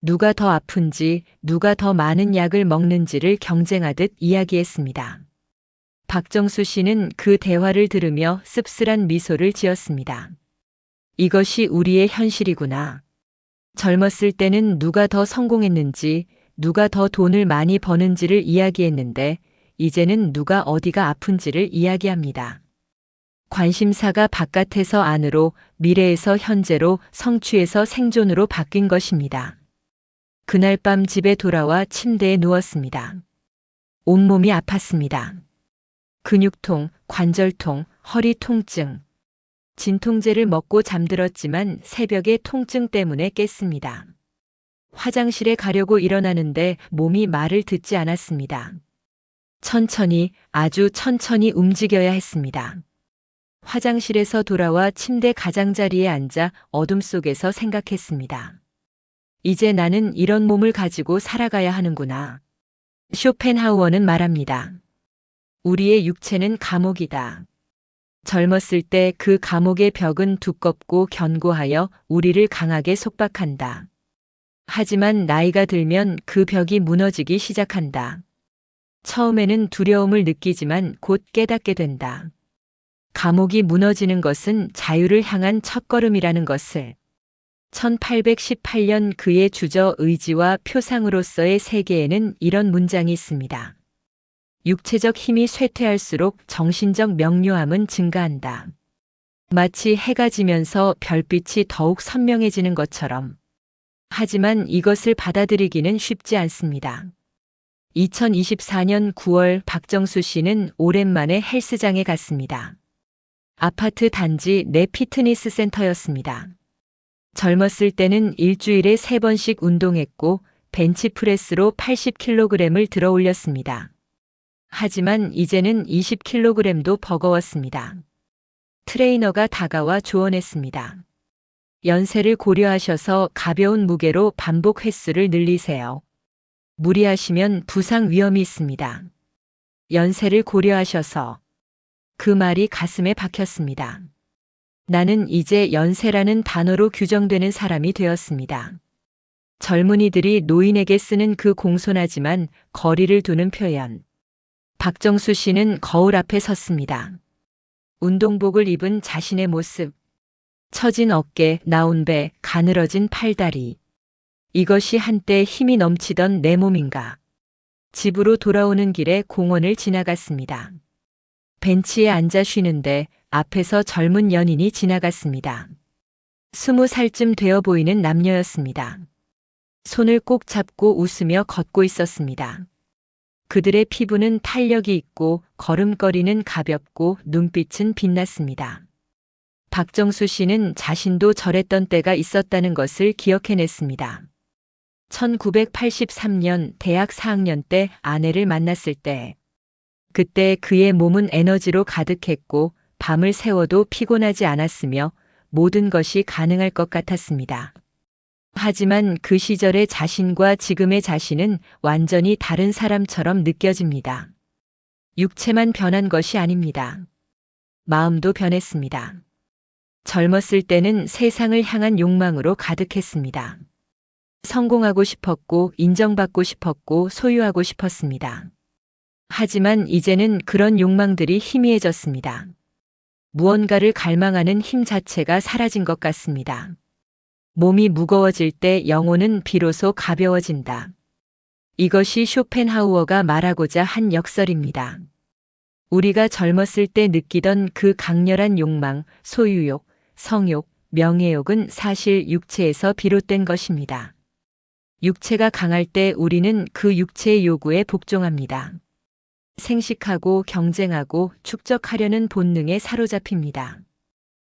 누가 더 아픈지, 누가 더 많은 약을 먹는지를 경쟁하듯 이야기했습니다. 박정수 씨는 그 대화를 들으며 씁쓸한 미소를 지었습니다. 이것이 우리의 현실이구나. 젊었을 때는 누가 더 성공했는지, 누가 더 돈을 많이 버는지를 이야기했는데, 이제는 누가 어디가 아픈지를 이야기합니다. 관심사가 바깥에서 안으로, 미래에서 현재로, 성취에서 생존으로 바뀐 것입니다. 그날 밤 집에 돌아와 침대에 누웠습니다. 온몸이 아팠습니다. 근육통, 관절통, 허리 통증. 진통제를 먹고 잠들었지만 새벽에 통증 때문에 깼습니다. 화장실에 가려고 일어나는데 몸이 말을 듣지 않았습니다. 천천히, 아주 천천히 움직여야 했습니다. 화장실에서 돌아와 침대 가장자리에 앉아 어둠 속에서 생각했습니다. 이제 나는 이런 몸을 가지고 살아가야 하는구나. 쇼펜하우어는 말합니다. 우리의 육체는 감옥이다. 젊었을 때 그 감옥의 벽은 두껍고 견고하여 우리를 강하게 속박한다. 하지만 나이가 들면 그 벽이 무너지기 시작한다. 처음에는 두려움을 느끼지만 곧 깨닫게 된다. 감옥이 무너지는 것은 자유를 향한 첫걸음이라는 것을. 1818년 그의 주저 의지와 표상으로서의 세계에는 이런 문장이 있습니다. 육체적 힘이 쇠퇴할수록 정신적 명료함은 증가한다. 마치 해가 지면서 별빛이 더욱 선명해지는 것처럼. 하지만 이것을 받아들이기는 쉽지 않습니다. 2024년 9월 박정수 씨는 오랜만에 헬스장에 갔습니다. 아파트 단지 내 피트니스 센터였습니다. 젊었을 때는 일주일에 3번씩 운동했고 벤치프레스로 80kg을 들어 올렸습니다. 하지만 이제는 20kg도 버거웠습니다. 트레이너가 다가와 조언했습니다. 연세를 고려하셔서 가벼운 무게로 반복 횟수를 늘리세요. 무리하시면 부상 위험이 있습니다. 연세를 고려하셔서. 그 말이 가슴에 박혔습니다. 나는 이제 연세라는 단어로 규정되는 사람이 되었습니다. 젊은이들이 노인에게 쓰는 그 공손하지만 거리를 두는 표현. 박정수 씨는 거울 앞에 섰습니다. 운동복을 입은 자신의 모습. 처진 어깨, 나온 배, 가늘어진 팔다리. 이것이 한때 힘이 넘치던 내 몸인가. 집으로 돌아오는 길에 공원을 지나갔습니다. 벤치에 앉아 쉬는데 앞에서 젊은 연인이 지나갔습니다. 20살쯤 되어 보이는 남녀였습니다. 손을 꼭 잡고 웃으며 걷고 있었습니다. 그들의 피부는 탄력이 있고 걸음걸이는 가볍고 눈빛은 빛났습니다. 박정수 씨는 자신도 저랬던 때가 있었다는 것을 기억해냈습니다. 1983년 대학 4학년 때 아내를 만났을 때, 그때 그의 몸은 에너지로 가득했고 밤을 새워도 피곤하지 않았으며 모든 것이 가능할 것 같았습니다. 하지만 그 시절의 자신과 지금의 자신은 완전히 다른 사람처럼 느껴집니다. 육체만 변한 것이 아닙니다. 마음도 변했습니다. 젊었을 때는 세상을 향한 욕망으로 가득했습니다. 성공하고 싶었고 인정받고 싶었고 소유하고 싶었습니다. 하지만 이제는 그런 욕망들이 희미해졌습니다. 무언가를 갈망하는 힘 자체가 사라진 것 같습니다. 몸이 무거워질 때 영혼은 비로소 가벼워진다. 이것이 쇼펜하우어가 말하고자 한 역설입니다. 우리가 젊었을 때 느끼던 그 강렬한 욕망, 소유욕, 성욕, 명예욕은 사실 육체에서 비롯된 것입니다. 육체가 강할 때 우리는 그 육체의 요구에 복종합니다. 생식하고 경쟁하고 축적하려는 본능에 사로잡힙니다.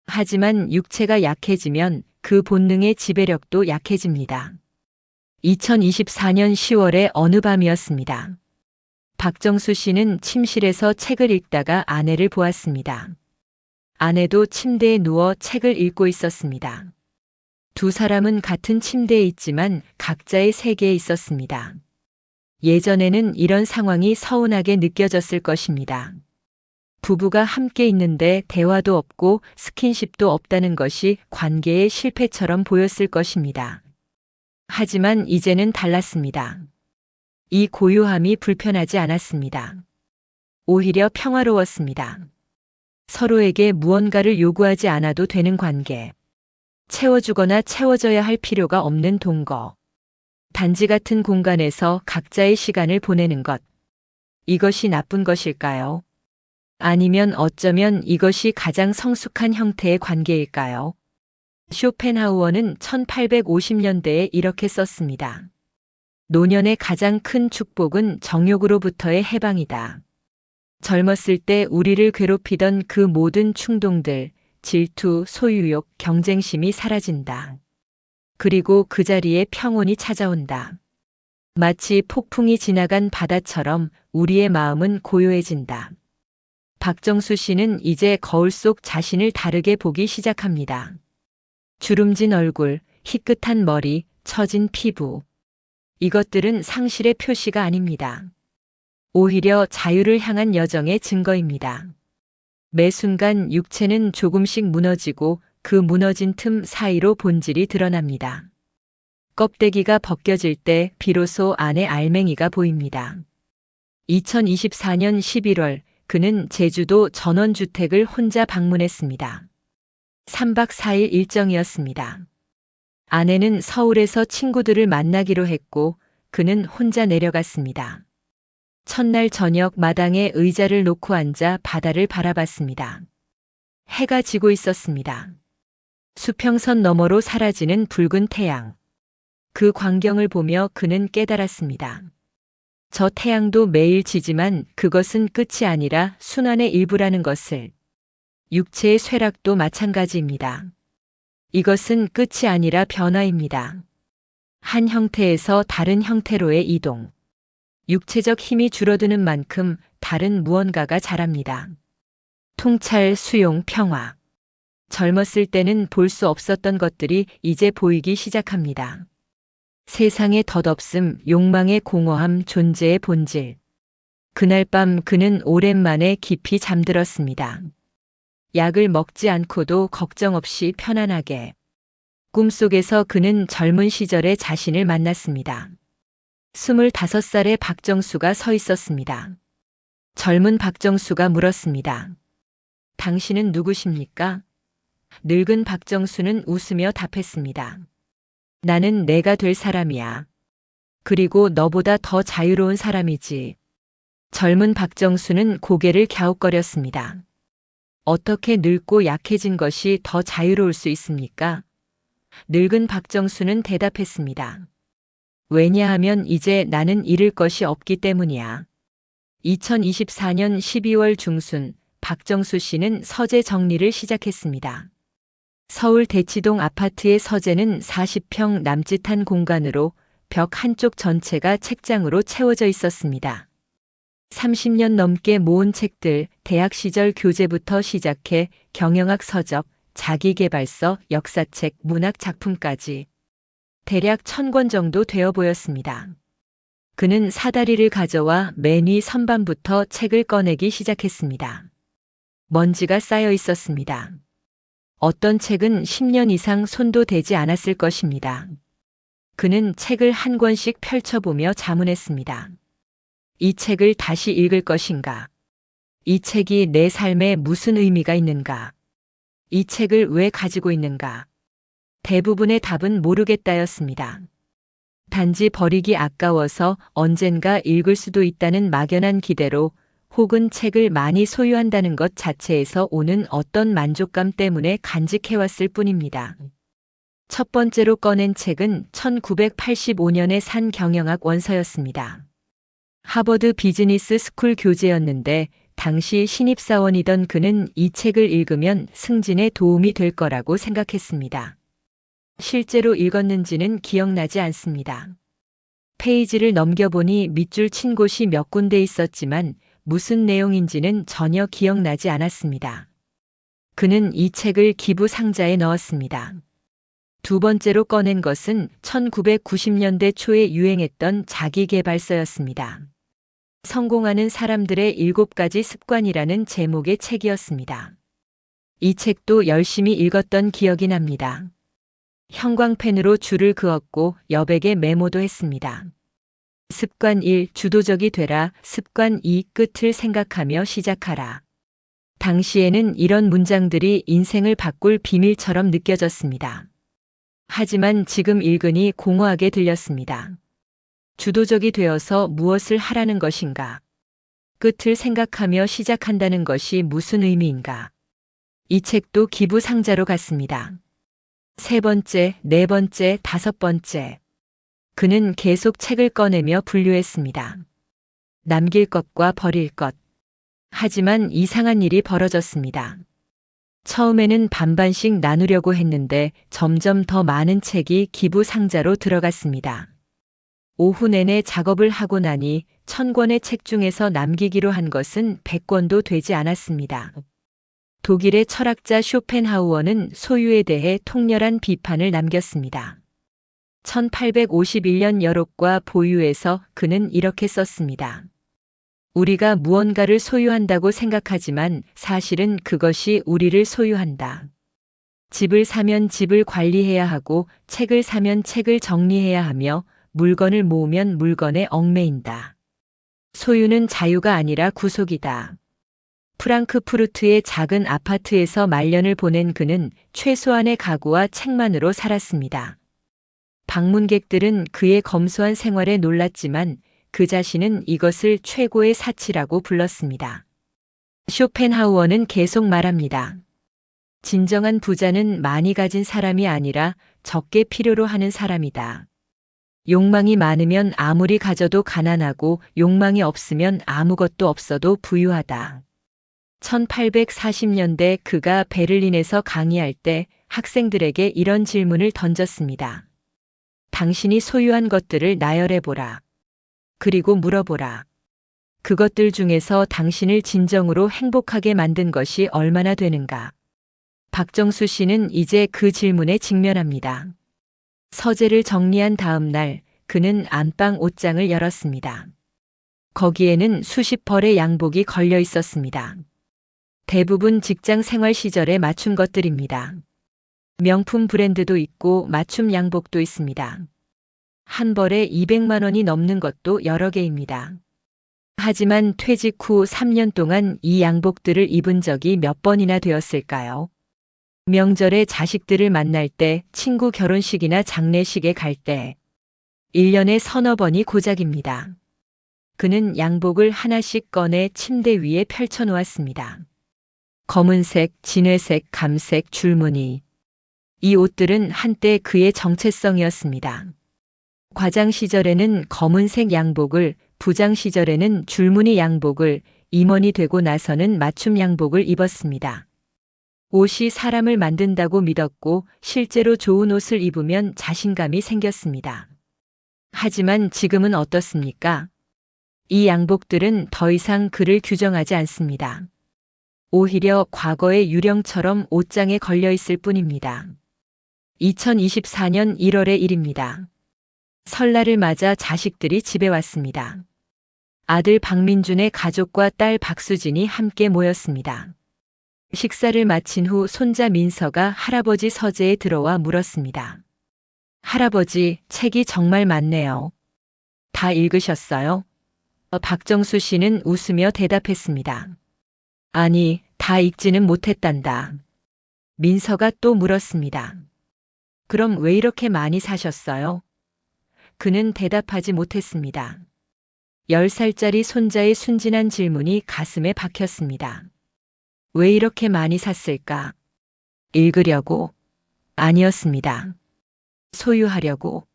하지만 육체가 약해지면 그 본능의 지배력도 약해집니다. 2024년 10월의 어느 밤이었습니다. 박정수 씨는 침실에서 책을 읽다가 아내를 보았습니다. 아내도 침대에 누워 책을 읽고 있었습니다. 두 사람은 같은 침대에 있지만 각자의 세계에 있었습니다. 예전에는 이런 상황이 서운하게 느껴졌을 것입니다. 부부가 함께 있는데 대화도 없고 스킨십도 없다는 것이 관계의 실패처럼 보였을 것입니다. 하지만 이제는 달랐습니다. 이 고요함이 불편하지 않았습니다. 오히려 평화로웠습니다. 서로에게 무언가를 요구하지 않아도 되는 관계. 채워주거나 채워져야 할 필요가 없는 동거. 단지 같은 공간에서 각자의 시간을 보내는 것. 이것이 나쁜 것일까요? 아니면 어쩌면 이것이 가장 성숙한 형태의 관계일까요? 쇼펜하우어는 1850년대에 이렇게 썼습니다. 노년의 가장 큰 축복은 정욕으로부터의 해방이다. 젊었을 때 우리를 괴롭히던 그 모든 충동들, 질투, 소유욕, 경쟁심이 사라진다. 그리고 그 자리에 평온이 찾아온다. 마치 폭풍이 지나간 바다처럼 우리의 마음은 고요해진다. 박정수 씨는 이제 거울 속 자신을 다르게 보기 시작합니다. 주름진 얼굴, 희끗한 머리, 처진 피부. 이것들은 상실의 표시가 아닙니다. 오히려 자유를 향한 여정의 증거입니다. 매 순간 육체는 조금씩 무너지고 그 무너진 틈 사이로 본질이 드러납니다. 껍데기가 벗겨질 때 비로소 안의 알맹이가 보입니다. 2024년 11월 그는 제주도 전원주택을 혼자 방문했습니다. 3박 4일 일정이었습니다. 아내는 서울에서 친구들을 만나기로 했고 그는 혼자 내려갔습니다. 첫날 저녁 마당에 의자를 놓고 앉아 바다를 바라봤습니다. 해가 지고 있었습니다. 수평선 너머로 사라지는 붉은 태양. 그 광경을 보며 그는 깨달았습니다. 저 태양도 매일 지지만 그것은 끝이 아니라 순환의 일부라는 것을. 육체의 쇠락도 마찬가지입니다. 이것은 끝이 아니라 변화입니다. 한 형태에서 다른 형태로의 이동. 육체적 힘이 줄어드는 만큼 다른 무언가가 자랍니다. 통찰, 수용, 평화. 젊었을 때는 볼 수 없었던 것들이 이제 보이기 시작합니다. 세상의 덧없음, 욕망의 공허함, 존재의 본질. 그날 밤 그는 오랜만에 깊이 잠들었습니다. 약을 먹지 않고도 걱정 없이 편안하게. 꿈속에서 그는 젊은 시절의 자신을 만났습니다. 25살의 박정수가 서 있었습니다. 젊은 박정수가 물었습니다. 당신은 누구십니까? 늙은 박정수는 웃으며 답했습니다. 나는 내가 될 사람이야. 그리고 너보다 더 자유로운 사람이지. 젊은 박정수는 고개를 갸웃거렸습니다. 어떻게 늙고 약해진 것이 더 자유로울 수 있습니까? 늙은 박정수는 대답했습니다. 왜냐하면 이제 나는 잃을 것이 없기 때문이야. 2024년 12월 중순 박정수 씨는 서재 정리를 시작했습니다. 서울 대치동 아파트의 서재는 40평 남짓한 공간으로 벽 한쪽 전체가 책장으로 채워져 있었습니다. 30년 넘게 모은 책들, 대학 시절 교재부터 시작해 경영학 서적, 자기계발서, 역사책, 문학 작품까지 대략 1000권 정도 되어 보였습니다. 그는 사다리를 가져와 맨 위 선반부터 책을 꺼내기 시작했습니다. 먼지가 쌓여 있었습니다. 어떤 책은 10년 이상 손도 대지 않았을 것입니다. 그는 책을 한 권씩 펼쳐보며 자문했습니다. 이 책을 다시 읽을 것인가? 이 책이 내 삶에 무슨 의미가 있는가? 이 책을 왜 가지고 있는가? 대부분의 답은 모르겠다였습니다. 단지 버리기 아까워서 언젠가 읽을 수도 있다는 막연한 기대로 혹은 책을 많이 소유한다는 것 자체에서 오는 어떤 만족감 때문에 간직해왔을 뿐입니다. 첫 번째로 꺼낸 책은 1985년에 산 경영학 원서였습니다. 하버드 비즈니스 스쿨 교재였는데 당시 신입사원이던 그는 이 책을 읽으면 승진에 도움이 될 거라고 생각했습니다. 실제로 읽었는지는 기억나지 않습니다. 페이지를 넘겨보니 밑줄 친 곳이 몇 군데 있었지만 무슨 내용인지는 전혀 기억나지 않았습니다. 그는 이 책을 기부 상자에 넣었습니다. 두 번째로 꺼낸 것은 1990년대 초에 유행했던 자기계발서였습니다. 성공하는 사람들의 7가지 습관이라는 제목의 책이었습니다. 이 책도 열심히 읽었던 기억이 납니다. 형광펜으로 줄을 그었고 여백에 메모도 했습니다. 습관 1. 주도적이 되라. 습관 2. 끝을 생각하며 시작하라. 당시에는 이런 문장들이 인생을 바꿀 비밀처럼 느껴졌습니다. 하지만 지금 읽으니 공허하게 들렸습니다. 주도적이 되어서 무엇을 하라는 것인가? 끝을 생각하며 시작한다는 것이 무슨 의미인가? 이 책도 기부 상자로 갔습니다. 세 번째, 네 번째, 다섯 번째. 그는 계속 책을 꺼내며 분류했습니다. 남길 것과 버릴 것. 하지만 이상한 일이 벌어졌습니다. 처음에는 반반씩 나누려고 했는데 점점 더 많은 책이 기부 상자로 들어갔습니다. 오후 내내 작업을 하고 나니 1000권의 책 중에서 남기기로 한 것은 100권도 되지 않았습니다. 독일의 철학자 쇼펜하우어는 소유에 대해 통렬한 비판을 남겼습니다. 1851년 여록과 보유에서 그는 이렇게 썼습니다. 우리가 무언가를 소유한다고 생각하지만 사실은 그것이 우리를 소유한다. 집을 사면 집을 관리해야 하고 책을 사면 책을 정리해야 하며 물건을 모으면 물건에 얽매인다. 소유는 자유가 아니라 구속이다. 프랑크푸르트의 작은 아파트에서 말년을 보낸 그는 최소한의 가구와 책만으로 살았습니다. 방문객들은 그의 검소한 생활에 놀랐지만 그 자신은 이것을 최고의 사치라고 불렀습니다. 쇼펜하우어는 계속 말합니다. 진정한 부자는 많이 가진 사람이 아니라 적게 필요로 하는 사람이다. 욕망이 많으면 아무리 가져도 가난하고 욕망이 없으면 아무것도 없어도 부유하다. 1840년대 그가 베를린에서 강의할 때 학생들에게 이런 질문을 던졌습니다. 당신이 소유한 것들을 나열해보라. 그리고 물어보라. 그것들 중에서 당신을 진정으로 행복하게 만든 것이 얼마나 되는가? 박정수 씨는 이제 그 질문에 직면합니다. 서재를 정리한 다음 날 그는 안방 옷장을 열었습니다. 거기에는 수십 벌의 양복이 걸려 있었습니다. 대부분 직장 생활 시절에 맞춘 것들입니다. 명품 브랜드도 있고 맞춤 양복도 있습니다. 한 벌에 200만 원이 넘는 것도 여러 개입니다. 하지만 퇴직 후 3년 동안 이 양복들을 입은 적이 몇 번이나 되었을까요? 명절에 자식들을 만날 때, 친구 결혼식이나 장례식에 갈 때, 1년에 서너 번이 고작입니다. 그는 양복을 하나씩 꺼내 침대 위에 펼쳐 놓았습니다. 검은색, 진회색, 감색, 줄무늬. 이 옷들은 한때 그의 정체성이었습니다. 과장 시절에는 검은색 양복을, 부장 시절에는 줄무늬 양복을, 임원이 되고 나서는 맞춤 양복을 입었습니다. 옷이 사람을 만든다고 믿었고 실제로 좋은 옷을 입으면 자신감이 생겼습니다. 하지만 지금은 어떻습니까? 이 양복들은 더 이상 그를 규정하지 않습니다. 오히려 과거의 유령처럼 옷장에 걸려 있을 뿐입니다. 2024년 1월의 일입니다. 설날을 맞아 자식들이 집에 왔습니다. 아들 박민준의 가족과 딸 박수진이 함께 모였습니다. 식사를 마친 후 손자 민서가 할아버지 서재에 들어와 물었습니다. 할아버지, 책이 정말 많네요. 다 읽으셨어요? 박정수 씨는 웃으며 대답했습니다. 아니, 다 읽지는 못했단다. 민서가 또 물었습니다. 그럼 왜 이렇게 많이 사셨어요? 그는 대답하지 못했습니다. 10살짜리 손자의 순진한 질문이 가슴에 박혔습니다. 왜 이렇게 많이 샀을까? 읽으려고? 아니었습니다. 소유하려고?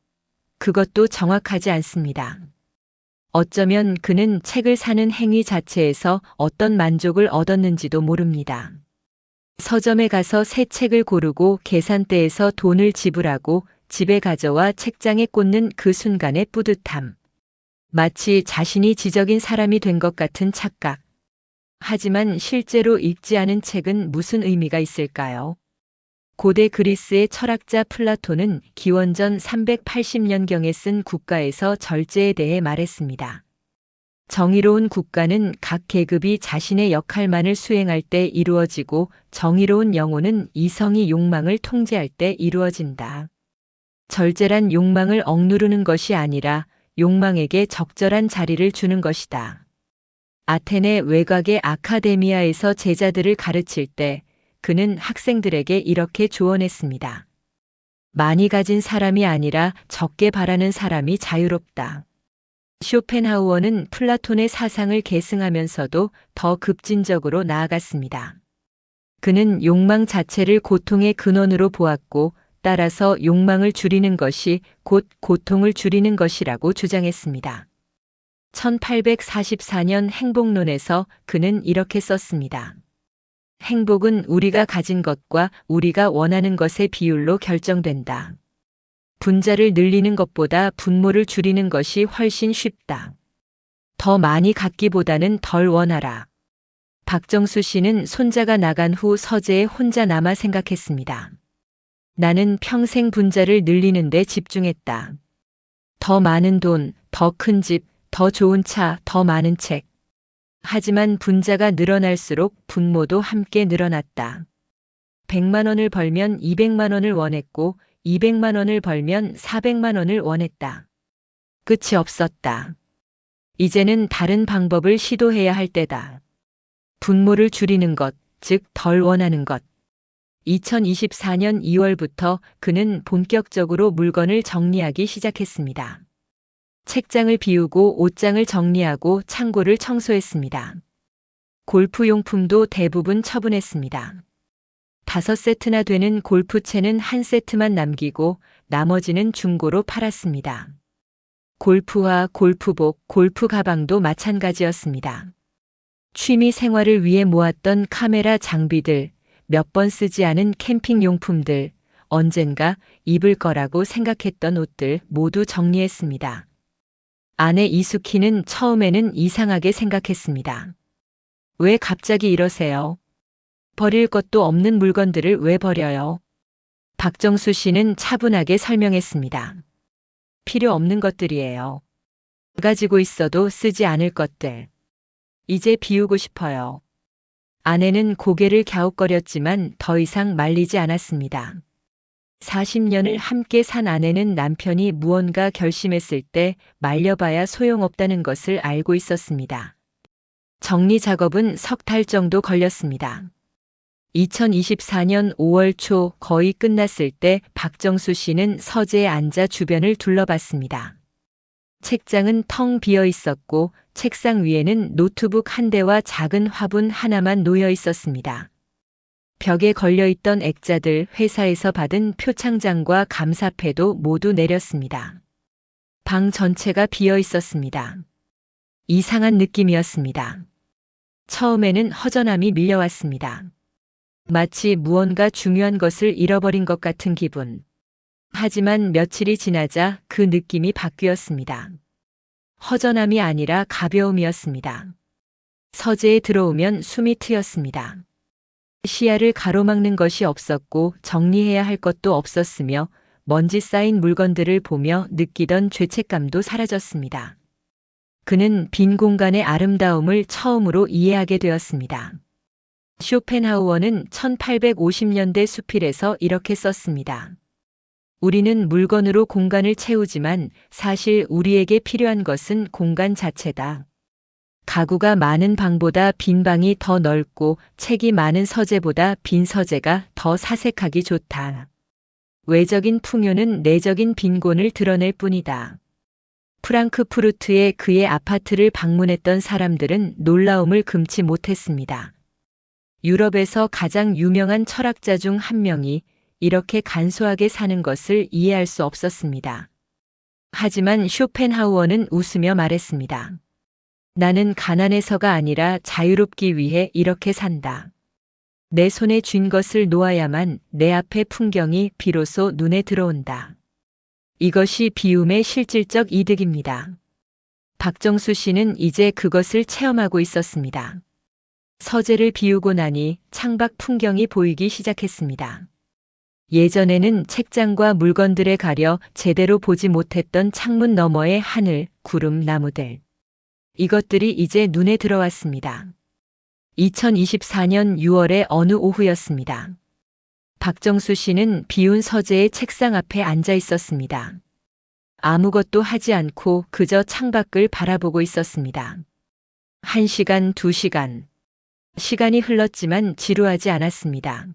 그것도 정확하지 않습니다. 어쩌면 그는 책을 사는 행위 자체에서 어떤 만족을 얻었는지도 모릅니다. 서점에 가서 새 책을 고르고 계산대에서 돈을 지불하고 집에 가져와 책장에 꽂는 그 순간의 뿌듯함. 마치 자신이 지적인 사람이 된 것 같은 착각. 하지만 실제로 읽지 않은 책은 무슨 의미가 있을까요? 고대 그리스의 철학자 플라톤은 기원전 380년경에 쓴 국가에서 절제에 대해 말했습니다. 정의로운 국가는 각 계급이 자신의 역할만을 수행할 때 이루어지고 정의로운 영혼은 이성이 욕망을 통제할 때 이루어진다. 절제란 욕망을 억누르는 것이 아니라 욕망에게 적절한 자리를 주는 것이다. 아테네 외곽의 아카데미아에서 제자들을 가르칠 때 그는 학생들에게 이렇게 조언했습니다. 많이 가진 사람이 아니라 적게 바라는 사람이 자유롭다. 쇼펜하우어는 플라톤의 사상을 계승하면서도 더 급진적으로 나아갔습니다. 그는 욕망 자체를 고통의 근원으로 보았고 따라서 욕망을 줄이는 것이 곧 고통을 줄이는 것이라고 주장했습니다. 1844년 행복론에서 그는 이렇게 썼습니다. 행복은 우리가 가진 것과 우리가 원하는 것의 비율로 결정된다. 분자를 늘리는 것보다 분모를 줄이는 것이 훨씬 쉽다. 더 많이 갖기보다는 덜 원하라. 박정수 씨는 손자가 나간 후 서재에 혼자 남아 생각했습니다. 나는 평생 분자를 늘리는 데 집중했다. 더 많은 돈, 더 큰 집, 더 좋은 차, 더 많은 책. 하지만 분자가 늘어날수록 분모도 함께 늘어났다. 100만 원을 벌면 200만 원을 원했고 200만 원을 벌면 400만 원을 원했다. 끝이 없었다. 이제는 다른 방법을 시도해야 할 때다. 분모를 줄이는 것, 즉 덜 원하는 것. 2024년 2월부터 그는 본격적으로 물건을 정리하기 시작했습니다. 책장을 비우고 옷장을 정리하고 창고를 청소했습니다. 골프용품도 대부분 처분했습니다. 5세트나 되는 골프채는 한 세트만 남기고 나머지는 중고로 팔았습니다. 골프화, 골프복, 골프 가방도 마찬가지였습니다. 취미 생활을 위해 모았던 카메라 장비들, 몇 번 쓰지 않은 캠핑 용품들, 언젠가 입을 거라고 생각했던 옷들 모두 정리했습니다. 아내 이수키는 처음에는 이상하게 생각했습니다. 왜 갑자기 이러세요? 버릴 것도 없는 물건들을 왜 버려요? 박정수 씨는 차분하게 설명했습니다. 필요 없는 것들이에요. 가지고 있어도 쓰지 않을 것들. 이제 비우고 싶어요. 아내는 고개를 갸웃거렸지만 더 이상 말리지 않았습니다. 40년을 함께 산 아내는 남편이 무언가 결심했을 때 말려봐야 소용없다는 것을 알고 있었습니다. 정리 작업은 석 달 정도 걸렸습니다. 2024년 5월 초 거의 끝났을 때 박정수 씨는 서재에 앉아 주변을 둘러봤습니다. 책장은 텅 비어 있었고 책상 위에는 노트북 한 대와 작은 화분 하나만 놓여 있었습니다. 벽에 걸려있던 액자들, 회사에서 받은 표창장과 감사패도 모두 내렸습니다. 방 전체가 비어 있었습니다. 이상한 느낌이었습니다. 처음에는 허전함이 밀려왔습니다. 마치 무언가 중요한 것을 잃어버린 것 같은 기분. 하지만 며칠이 지나자 그 느낌이 바뀌었습니다. 허전함이 아니라 가벼움이었습니다. 서재에 들어오면 숨이 트였습니다. 시야를 가로막는 것이 없었고 정리해야 할 것도 없었으며 먼지 쌓인 물건들을 보며 느끼던 죄책감도 사라졌습니다. 그는 빈 공간의 아름다움을 처음으로 이해하게 되었습니다. 쇼펜하우어는 1850년대 수필에서 이렇게 썼습니다. 우리는 물건으로 공간을 채우지만 사실 우리에게 필요한 것은 공간 자체다. 가구가 많은 방보다 빈 방이 더 넓고 책이 많은 서재보다 빈 서재가 더 사색하기 좋다. 외적인 풍요는 내적인 빈곤을 드러낼 뿐이다. 프랑크푸르트의 그의 아파트를 방문했던 사람들은 놀라움을 금치 못했습니다. 유럽에서 가장 유명한 철학자 중 한 명이 이렇게 간소하게 사는 것을 이해할 수 없었습니다. 하지만 쇼펜하우어는 웃으며 말했습니다. 나는 가난해서가 아니라 자유롭기 위해 이렇게 산다. 내 손에 쥔 것을 놓아야만 내 앞의 풍경이 비로소 눈에 들어온다. 이것이 비움의 실질적 이득입니다. 박정수 씨는 이제 그것을 체험하고 있었습니다. 서재를 비우고 나니 창밖 풍경이 보이기 시작했습니다. 예전에는 책장과 물건들에 가려 제대로 보지 못했던 창문 너머의 하늘, 구름, 나무들. 이것들이 이제 눈에 들어왔습니다. 2024년 6월의 어느 오후였습니다. 박정수 씨는 비운 서재의 책상 앞에 앉아 있었습니다. 아무것도 하지 않고 그저 창밖을 바라보고 있었습니다. 1시간, 2시간. 시간이 흘렀지만 지루하지 않았습니다.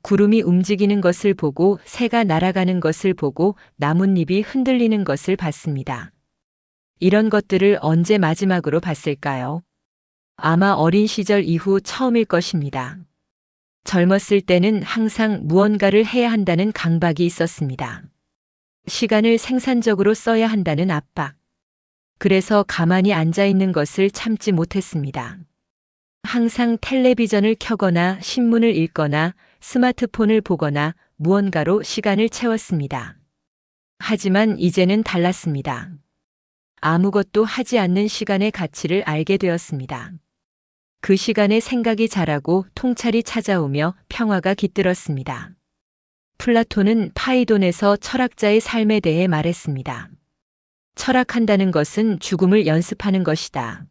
구름이 움직이는 것을 보고 새가 날아가는 것을 보고 나뭇잎이 흔들리는 것을 봤습니다. 이런 것들을 언제 마지막으로 봤을까요? 아마 어린 시절 이후 처음일 것입니다. 젊었을 때는 항상 무언가를 해야 한다는 강박이 있었습니다. 시간을 생산적으로 써야 한다는 압박. 그래서 가만히 앉아 있는 것을 참지 못했습니다. 항상 텔레비전을 켜거나 신문을 읽거나 스마트폰을 보거나 무언가로 시간을 채웠습니다. 하지만 이제는 달랐습니다. 아무것도 하지 않는 시간의 가치를 알게 되었습니다. 그 시간에 생각이 자라고 통찰이 찾아오며 평화가 깃들었습니다. 플라톤은 파이돈에서 철학자의 삶에 대해 말했습니다. 철학한다는 것은 죽음을 연습하는 것이다.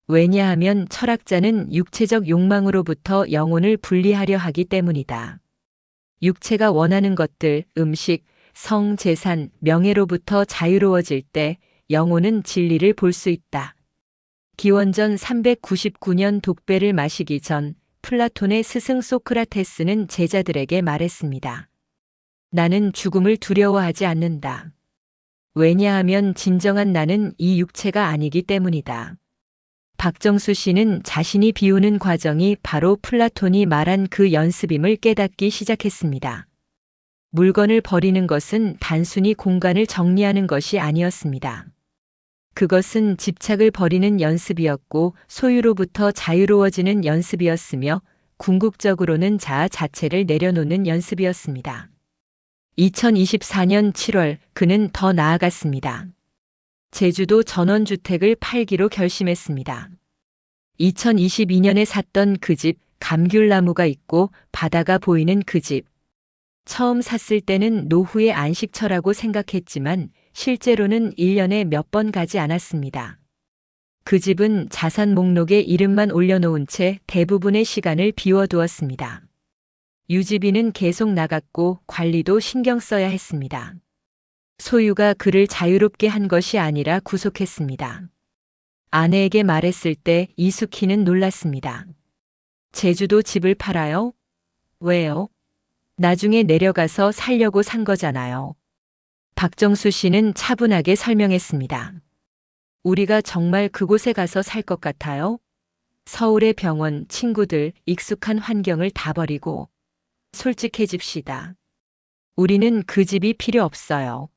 왜냐하면 철학자는 육체적 욕망으로부터 영혼을 분리하려 하기 때문이다. 육체가 원하는 것들, 음식, 성, 재산, 명예로부터 자유로워질 때 영혼은 진리를 볼 수 있다. 기원전 399년 독배를 마시기 전 플라톤의 스승 소크라테스는 제자들에게 말했습니다. 나는 죽음을 두려워하지 않는다. 왜냐하면 진정한 나는 이 육체가 아니기 때문이다. 박정수 씨는 자신이 비우는 과정이 바로 플라톤이 말한 그 연습임을 깨닫기 시작했습니다. 물건을 버리는 것은 단순히 공간을 정리하는 것이 아니었습니다. 그것은 집착을 버리는 연습이었고 소유로부터 자유로워지는 연습이었으며 궁극적으로는 자아 자체를 내려놓는 연습이었습니다. 2024년 7월 그는 더 나아갔습니다. 제주도 전원주택을 팔기로 결심했습니다. 2022년에 샀던 그 집, 감귤나무가 있고 바다가 보이는 그 집. 처음 샀을 때는 노후의 안식처라고 생각했지만 실제로는 1년에 몇 번 가지 않았습니다. 그 집은 자산 목록에 이름만 올려놓은 채 대부분의 시간을 비워두었습니다. 유지비는 계속 나갔고 관리도 신경 써야 했습니다. 소유가 그를 자유롭게 한 것이 아니라 구속했습니다. 아내에게 말했을 때 이숙희는 놀랐습니다. 제주도 집을 팔아요? 왜요? 나중에 내려가서 살려고 산 거잖아요. 박정수 씨는 차분하게 설명했습니다. 우리가 정말 그곳에 가서 살 것 같아요? 서울의 병원, 친구들, 익숙한 환경을 다 버리고 솔직해집시다. 우리는 그 집이 필요 없어요.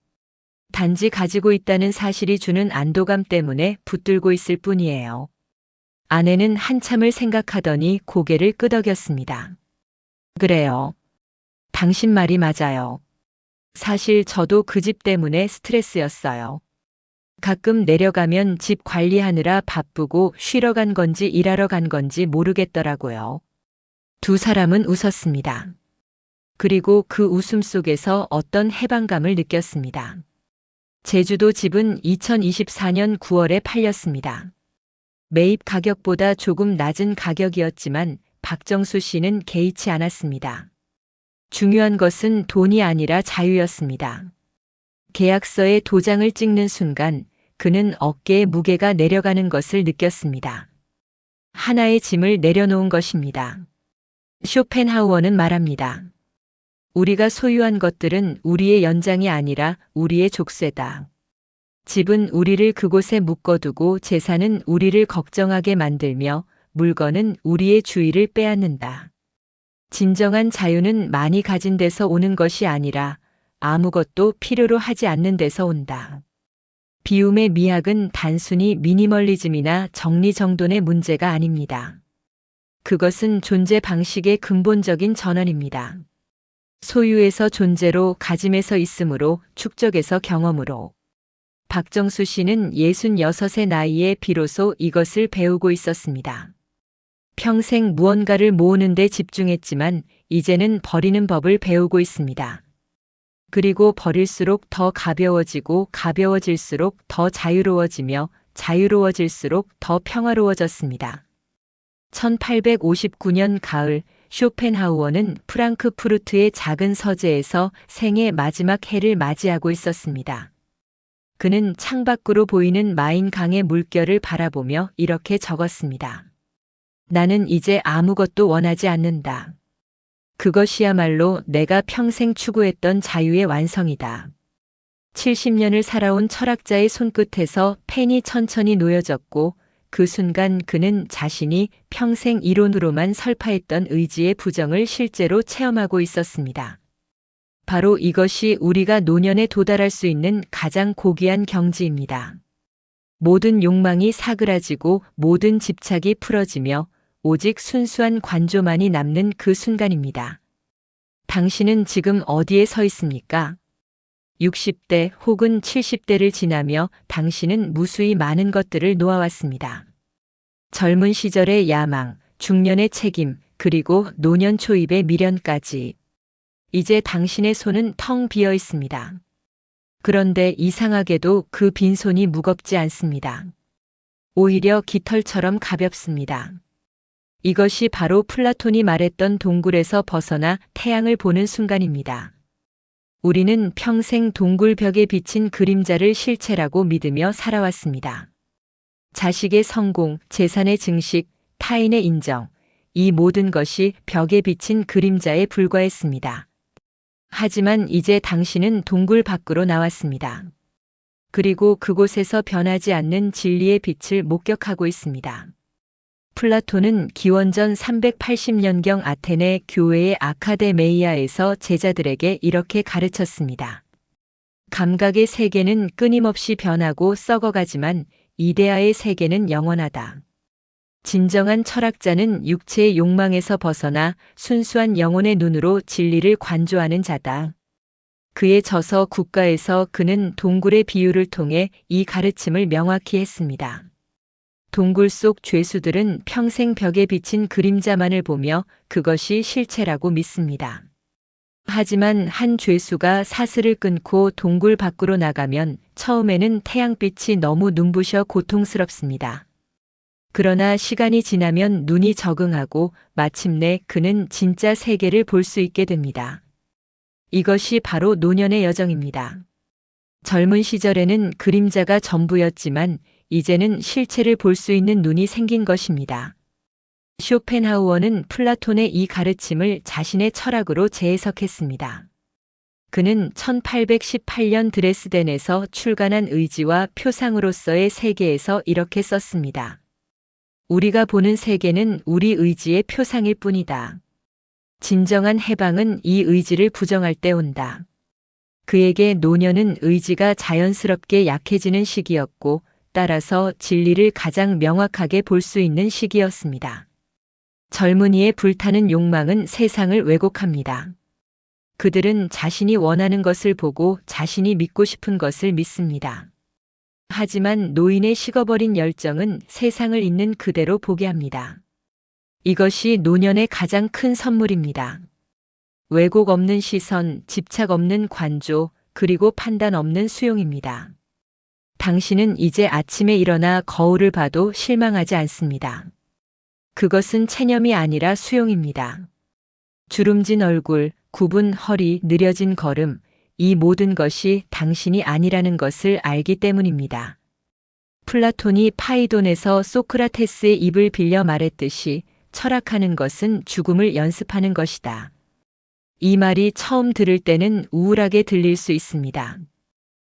단지 가지고 있다는 사실이 주는 안도감 때문에 붙들고 있을 뿐이에요. 아내는 한참을 생각하더니 고개를 끄덕였습니다. 그래요. 당신 말이 맞아요. 사실 저도 그 집 때문에 스트레스였어요. 가끔 내려가면 집 관리하느라 바쁘고 쉬러 간 건지 일하러 간 건지 모르겠더라고요. 두 사람은 웃었습니다. 그리고 그 웃음 속에서 어떤 해방감을 느꼈습니다. 제주도 집은 2024년 9월에 팔렸습니다. 매입 가격보다 조금 낮은 가격이었지만 박정수 씨는 개의치 않았습니다. 중요한 것은 돈이 아니라 자유였습니다. 계약서에 도장을 찍는 순간 그는 어깨의 무게가 내려가는 것을 느꼈습니다. 하나의 짐을 내려놓은 것입니다. 쇼펜하우어는 말합니다. 우리가 소유한 것들은 우리의 연장이 아니라 우리의 족쇄다. 집은 우리를 그곳에 묶어두고 재산은 우리를 걱정하게 만들며 물건은 우리의 주의를 빼앗는다. 진정한 자유는 많이 가진 데서 오는 것이 아니라 아무것도 필요로 하지 않는 데서 온다. 비움의 미학은 단순히 미니멀리즘이나 정리정돈의 문제가 아닙니다. 그것은 존재 방식의 근본적인 전환입니다. 소유에서 존재로, 가짐에서 있음으로, 축적에서 경험으로. 박정수 씨는 66의 나이에 비로소 이것을 배우고 있었습니다. 평생 무언가를 모으는 데 집중했지만 이제는 버리는 법을 배우고 있습니다. 그리고 버릴수록 더 가벼워지고 가벼워질수록 더 자유로워지며 자유로워질수록 더 평화로워졌습니다. 1859년 가을 쇼펜하우어는 프랑크푸르트의 작은 서재에서 생애 마지막 해를 맞이하고 있었습니다. 그는 창밖으로 보이는 마인 강의 물결을 바라보며 이렇게 적었습니다. 나는 이제 아무것도 원하지 않는다. 그것이야말로 내가 평생 추구했던 자유의 완성이다. 70년을 살아온 철학자의 손끝에서 펜이 천천히 놓여졌고 그 순간 그는 자신이 평생 이론으로만 설파했던 의지의 부정을 실제로 체험하고 있었습니다. 바로 이것이 우리가 노년에 도달할 수 있는 가장 고귀한 경지입니다. 모든 욕망이 사그라지고 모든 집착이 풀어지며 오직 순수한 관조만이 남는 그 순간입니다. 당신은 지금 어디에 서 있습니까? 60대 혹은 70대를 지나며 당신은 무수히 많은 것들을 놓아왔습니다. 젊은 시절의 야망, 중년의 책임, 그리고 노년 초입의 미련까지. 이제 당신의 손은 텅 비어 있습니다. 그런데 이상하게도 그 빈손이 무겁지 않습니다. 오히려 깃털처럼 가볍습니다. 이것이 바로 플라톤이 말했던 동굴에서 벗어나 태양을 보는 순간입니다. 우리는 평생 동굴 벽에 비친 그림자를 실체라고 믿으며 살아왔습니다. 자식의 성공, 재산의 증식, 타인의 인정, 이 모든 것이 벽에 비친 그림자에 불과했습니다. 하지만 이제 당신은 동굴 밖으로 나왔습니다. 그리고 그곳에서 변하지 않는 진리의 빛을 목격하고 있습니다. 플라톤은 기원전 380년경 아테네 교회의 아카데메이아에서 제자들에게 이렇게 가르쳤습니다. 감각의 세계는 끊임없이 변하고 썩어가지만 이데아의 세계는 영원하다. 진정한 철학자는 육체의 욕망에서 벗어나 순수한 영혼의 눈으로 진리를 관조하는 자다. 그의 저서 국가에서 그는 동굴의 비유를 통해 이 가르침을 명확히 했습니다. 동굴 속 죄수들은 평생 벽에 비친 그림자만을 보며 그것이 실체라고 믿습니다. 하지만 한 죄수가 사슬을 끊고 동굴 밖으로 나가면 처음에는 태양빛이 너무 눈부셔 고통스럽습니다. 그러나 시간이 지나면 눈이 적응하고 마침내 그는 진짜 세계를 볼 수 있게 됩니다. 이것이 바로 노년의 여정입니다. 젊은 시절에는 그림자가 전부였지만 이제는 실체를 볼 수 있는 눈이 생긴 것입니다. 쇼펜하우어는 플라톤의 이 가르침을 자신의 철학으로 재해석했습니다. 그는 1818년 드레스덴에서 출간한 의지와 표상으로서의 세계에서 이렇게 썼습니다. 우리가 보는 세계는 우리 의지의 표상일 뿐이다. 진정한 해방은 이 의지를 부정할 때 온다. 그에게 노년은 의지가 자연스럽게 약해지는 시기였고 따라서 진리를 가장 명확하게 볼 수 있는 시기였습니다. 젊은이의 불타는 욕망은 세상을 왜곡합니다. 그들은 자신이 원하는 것을 보고 자신이 믿고 싶은 것을 믿습니다. 하지만 노인의 식어버린 열정은 세상을 있는 그대로 보게 합니다. 이것이 노년의 가장 큰 선물입니다. 왜곡 없는 시선, 집착 없는 관조, 그리고 판단 없는 수용입니다. 당신은 이제 아침에 일어나 거울을 봐도 실망하지 않습니다. 그것은 체념이 아니라 수용입니다. 주름진 얼굴, 굽은 허리, 느려진 걸음, 이 모든 것이 당신이 아니라는 것을 알기 때문입니다. 플라톤이 파이돈에서 소크라테스의 입을 빌려 말했듯이 철학하는 것은 죽음을 연습하는 것이다. 이 말이 처음 들을 때는 우울하게 들릴 수 있습니다.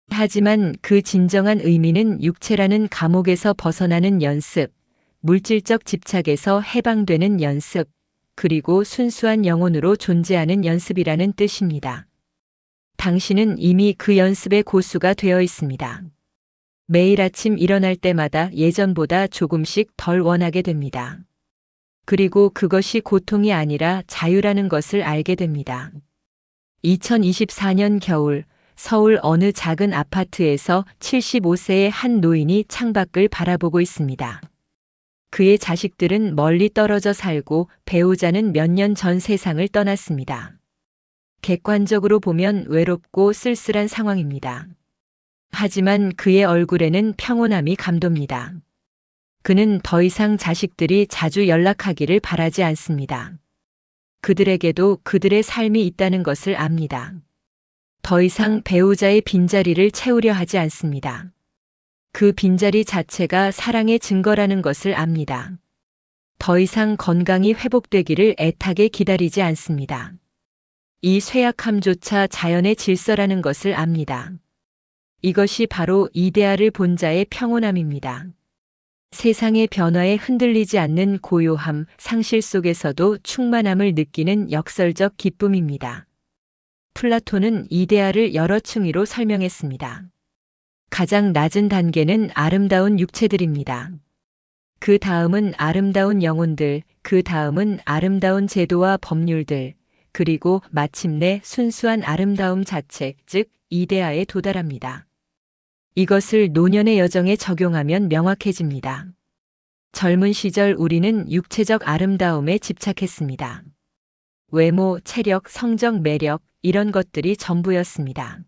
하지만 그 진정한 의미는 육체라는 감옥에서 벗어나는 연습, 물질적 집착에서 해방되는 연습, 그리고 순수한 영혼으로 존재하는 연습이라는 뜻입니다. 당신은 이미 그 연습의 고수가 되어 있습니다. 매일 아침 일어날 때마다 예전보다 조금씩 덜 원하게 됩니다. 그리고 그것이 고통이 아니라 자유라는 것을 알게 됩니다. 2024년 겨울, 서울 어느 작은 아파트에서 75세의 한 노인이 창밖을 바라보고 있습니다. 그의 자식들은 멀리 떨어져 살고 배우자는 몇 년 전 세상을 떠났습니다. 객관적으로 보면 외롭고 쓸쓸한 상황입니다. 하지만 그의 얼굴에는 평온함이 감돕니다. 그는 더 이상 자식들이 자주 연락하기를 바라지 않습니다. 그들에게도 그들의 삶이 있다는 것을 압니다. 더 이상 배우자의 빈자리를 채우려 하지 않습니다. 그 빈자리 자체가 사랑의 증거라는 것을 압니다. 더 이상 건강이 회복되기를 애타게 기다리지 않습니다. 이 쇠약함조차 자연의 질서라는 것을 압니다. 이것이 바로 이데아를 본 자의 평온함입니다. 세상의 변화에 흔들리지 않는 고요함, 상실 속에서도 충만함을 느끼는 역설적 기쁨입니다. 플라톤은 이데아를 여러 층위로 설명했습니다. 가장 낮은 단계는 아름다운 육체들입니다. 그 다음은 아름다운 영혼들, 그 다음은 아름다운 제도와 법률들, 그리고 마침내 순수한 아름다움 자체, 즉 이데아에 도달합니다. 이것을 노년의 여정에 적용하면 명확해집니다. 젊은 시절 우리는 육체적 아름다움에 집착했습니다. 외모, 체력, 성적, 매력, 이런 것들이 전부였습니다.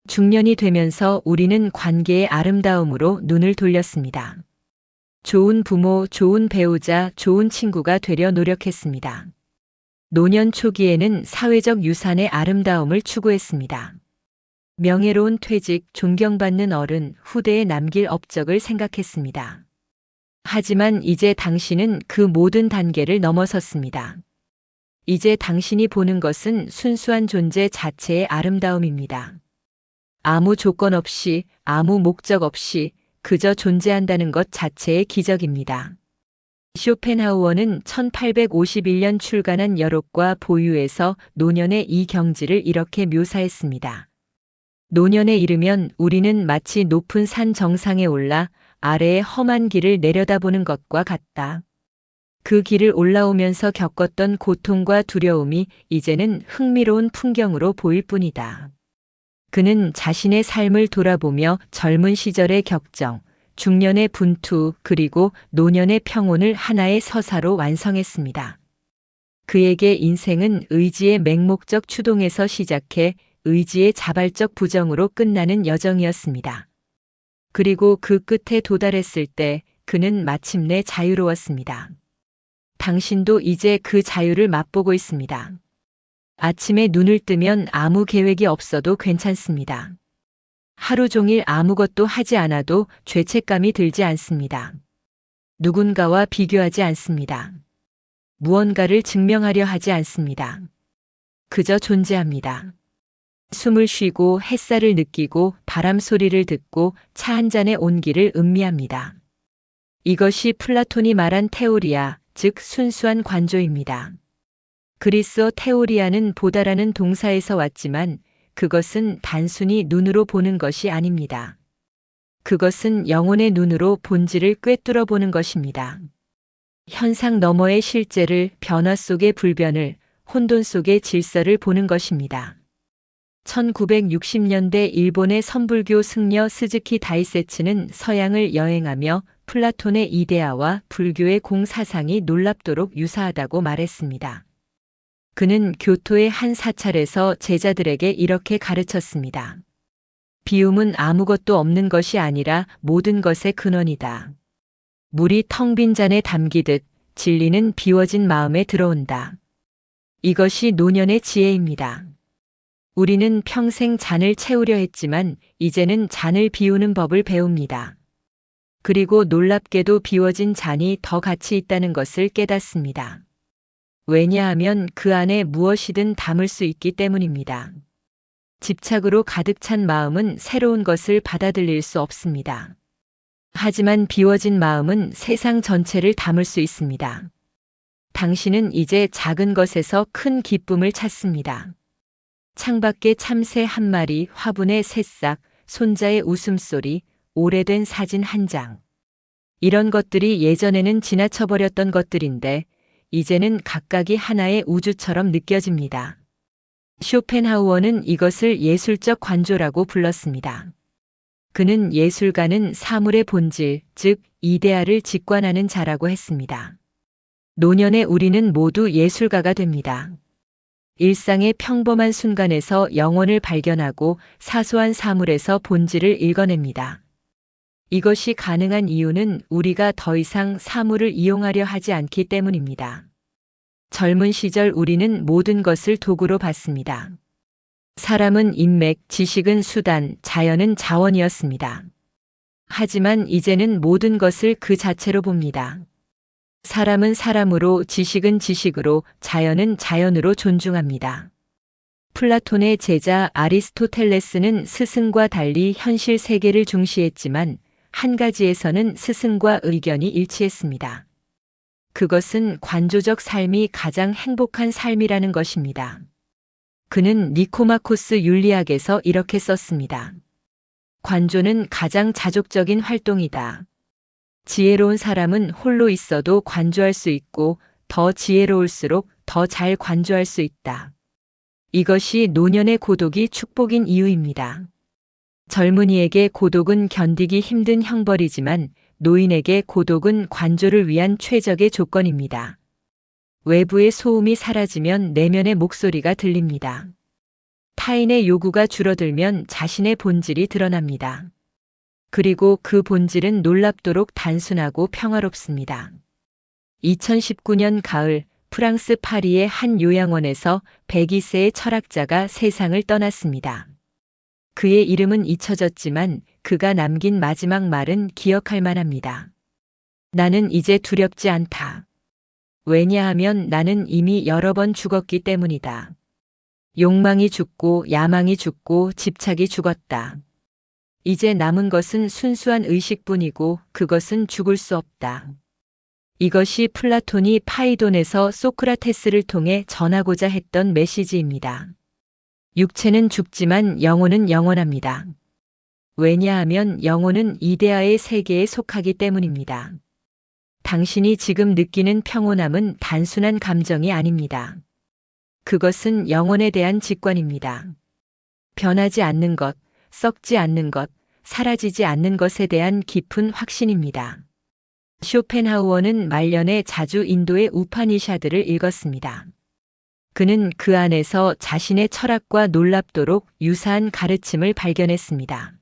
중년이 되면서 우리는 관계의 아름다움으로 눈을 돌렸습니다. 좋은 부모, 좋은 배우자, 좋은 친구가 되려 노력했습니다. 노년 초기에는 사회적 유산의 아름다움을 추구했습니다. 명예로운 퇴직, 존경받는 어른, 후대에 남길 업적을 생각했습니다. 하지만 이제 당신은 그 모든 단계를 넘어섰습니다. 이제 당신이 보는 것은 순수한 존재 자체의 아름다움입니다. 아무 조건 없이, 아무 목적 없이 그저 존재한다는 것 자체의 기적입니다. 쇼펜하우어는 1851년 출간한 여록과 보유에서 노년의 이 경지를 이렇게 묘사했습니다. 노년에 이르면 우리는 마치 높은 산 정상에 올라 아래의 험한 길을 내려다보는 것과 같다. 그 길을 올라오면서 겪었던 고통과 두려움이 이제는 흥미로운 풍경으로 보일 뿐이다. 그는 자신의 삶을 돌아보며 젊은 시절의 격정, 중년의 분투, 그리고 노년의 평온을 하나의 서사로 완성했습니다. 그에게 인생은 의지의 맹목적 추동에서 시작해 의지의 자발적 부정으로 끝나는 여정이었습니다. 그리고 그 끝에 도달했을 때 그는 마침내 자유로웠습니다. 당신도 이제 그 자유를 맛보고 있습니다. 아침에 눈을 뜨면 아무 계획이 없어도 괜찮습니다. 하루 종일 아무것도 하지 않아도 죄책감이 들지 않습니다. 누군가와 비교하지 않습니다. 무언가를 증명하려 하지 않습니다. 그저 존재합니다. 숨을 쉬고 햇살을 느끼고 바람 소리를 듣고 차 한 잔의 온기를 음미합니다. 이것이 플라톤이 말한 테오리아, 즉 순수한 관조입니다. 그리스어 테오리아는 보다라는 동사에서 왔지만 그것은 단순히 눈으로 보는 것이 아닙니다. 그것은 영혼의 눈으로 본질을 꿰뚫어 보는 것입니다. 현상 너머의 실제를, 변화 속의 불변을, 혼돈 속의 질서를 보는 것입니다. 1960년대 일본의 선불교 승려 스즈키 다이세츠는 서양을 여행하며 플라톤의 이데아와 불교의 공사상이 놀랍도록 유사하다고 말했습니다. 그는 교토의 한 사찰에서 제자들에게 이렇게 가르쳤습니다. 비움은 아무것도 없는 것이 아니라 모든 것의 근원이다. 물이 텅 빈 잔에 담기듯 진리는 비워진 마음에 들어온다. 이것이 노년의 지혜입니다. 우리는 평생 잔을 채우려 했지만 이제는 잔을 비우는 법을 배웁니다. 그리고 놀랍게도 비워진 잔이 더 가치 있다는 것을 깨닫습니다. 왜냐하면 그 안에 무엇이든 담을 수 있기 때문입니다. 집착으로 가득 찬 마음은 새로운 것을 받아들일 수 없습니다. 하지만 비워진 마음은 세상 전체를 담을 수 있습니다. 당신은 이제 작은 것에서 큰 기쁨을 찾습니다. 창밖에 참새 한 마리, 화분의 새싹, 손자의 웃음소리, 오래된 사진 한 장. 이런 것들이 예전에는 지나쳐버렸던 것들인데 이제는 각각이 하나의 우주처럼 느껴집니다. 쇼펜하우어는 이것을 예술적 관조라고 불렀습니다. 그는 예술가는 사물의 본질, 즉 이데아를 직관하는 자라고 했습니다. 노년에 우리는 모두 예술가가 됩니다. 일상의 평범한 순간에서 영혼을 발견하고 사소한 사물에서 본질을 읽어냅니다. 이것이 가능한 이유는 우리가 더 이상 사물을 이용하려 하지 않기 때문입니다. 젊은 시절 우리는 모든 것을 도구로 봤습니다. 사람은 인맥, 지식은 수단, 자연은 자원이었습니다. 하지만 이제는 모든 것을 그 자체로 봅니다. 사람은 사람으로, 지식은 지식으로, 자연은 자연으로 존중합니다. 플라톤의 제자 아리스토텔레스는 스승과 달리 현실 세계를 중시했지만 한 가지에서는 스승과 의견이 일치했습니다. 그것은 관조적 삶이 가장 행복한 삶이라는 것입니다. 그는 니코마코스 윤리학에서 이렇게 썼습니다. 관조는 가장 자족적인 활동이다. 지혜로운 사람은 홀로 있어도 관조할 수 있고 더 지혜로울수록 더 잘 관조할 수 있다. 이것이 노년의 고독이 축복인 이유입니다. 젊은이에게 고독은 견디기 힘든 형벌이지만 노인에게 고독은 관조를 위한 최적의 조건입니다. 외부의 소음이 사라지면 내면의 목소리가 들립니다. 타인의 요구가 줄어들면 자신의 본질이 드러납니다. 그리고 그 본질은 놀랍도록 단순하고 평화롭습니다. 2019년 가을 프랑스 파리의 한 요양원에서 102세의 철학자가 세상을 떠났습니다. 그의 이름은 잊혀졌지만 그가 남긴 마지막 말은 기억할 만합니다. 나는 이제 두렵지 않다. 왜냐하면 나는 이미 여러 번 죽었기 때문이다. 욕망이 죽고 야망이 죽고 집착이 죽었다. 이제 남은 것은 순수한 의식뿐이고 그것은 죽을 수 없다. 이것이 플라톤이 파이돈에서 소크라테스를 통해 전하고자 했던 메시지입니다. 육체는 죽지만 영혼은 영원합니다. 왜냐하면 영혼은 이데아의 세계에 속하기 때문입니다. 당신이 지금 느끼는 평온함은 단순한 감정이 아닙니다. 그것은 영혼에 대한 직관입니다. 변하지 않는 것, 썩지 않는 것, 사라지지 않는 것에 대한 깊은 확신입니다. 쇼펜하우어는 말년에 자주 인도의 우파니샤드를 읽었습니다. 그는 그 안에서 자신의 철학과 놀랍도록 유사한 가르침을 발견했습니다.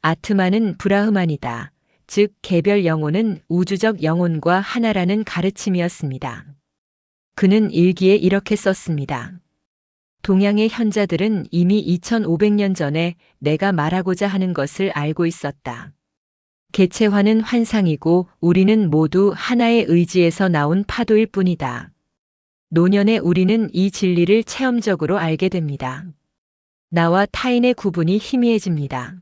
아트만은 브라흐만이다. 즉 개별 영혼은 우주적 영혼과 하나라는 가르침이었습니다. 그는 일기에 이렇게 썼습니다. 동양의 현자들은 이미 2500년 전에 내가 말하고자 하는 것을 알고 있었다. 개체화는 환상이고 우리는 모두 하나의 의지에서 나온 파도일 뿐이다. 노년에 우리는 이 진리를 체험적으로 알게 됩니다. 나와 타인의 구분이 희미해집니다.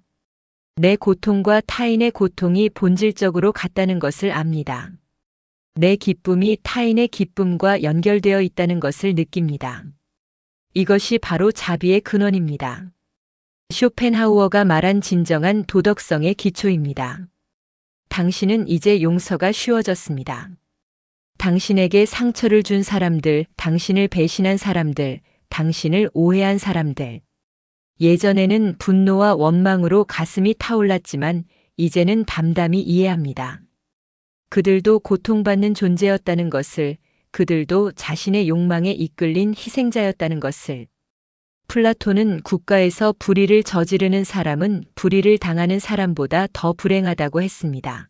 내 고통과 타인의 고통이 본질적으로 같다는 것을 압니다. 내 기쁨이 타인의 기쁨과 연결되어 있다는 것을 느낍니다. 이것이 바로 자비의 근원입니다. 쇼펜하우어가 말한 진정한 도덕성의 기초입니다. 당신은 이제 용서가 쉬워졌습니다. 당신에게 상처를 준 사람들, 당신을 배신한 사람들, 당신을 오해한 사람들. 예전에는 분노와 원망으로 가슴이 타올랐지만 이제는 담담히 이해합니다. 그들도 고통받는 존재였다는 것을, 그들도 자신의 욕망에 이끌린 희생자였다는 것을. 플라톤은 국가에서 불의를 저지르는 사람은 불의를 당하는 사람보다 더 불행하다고 했습니다.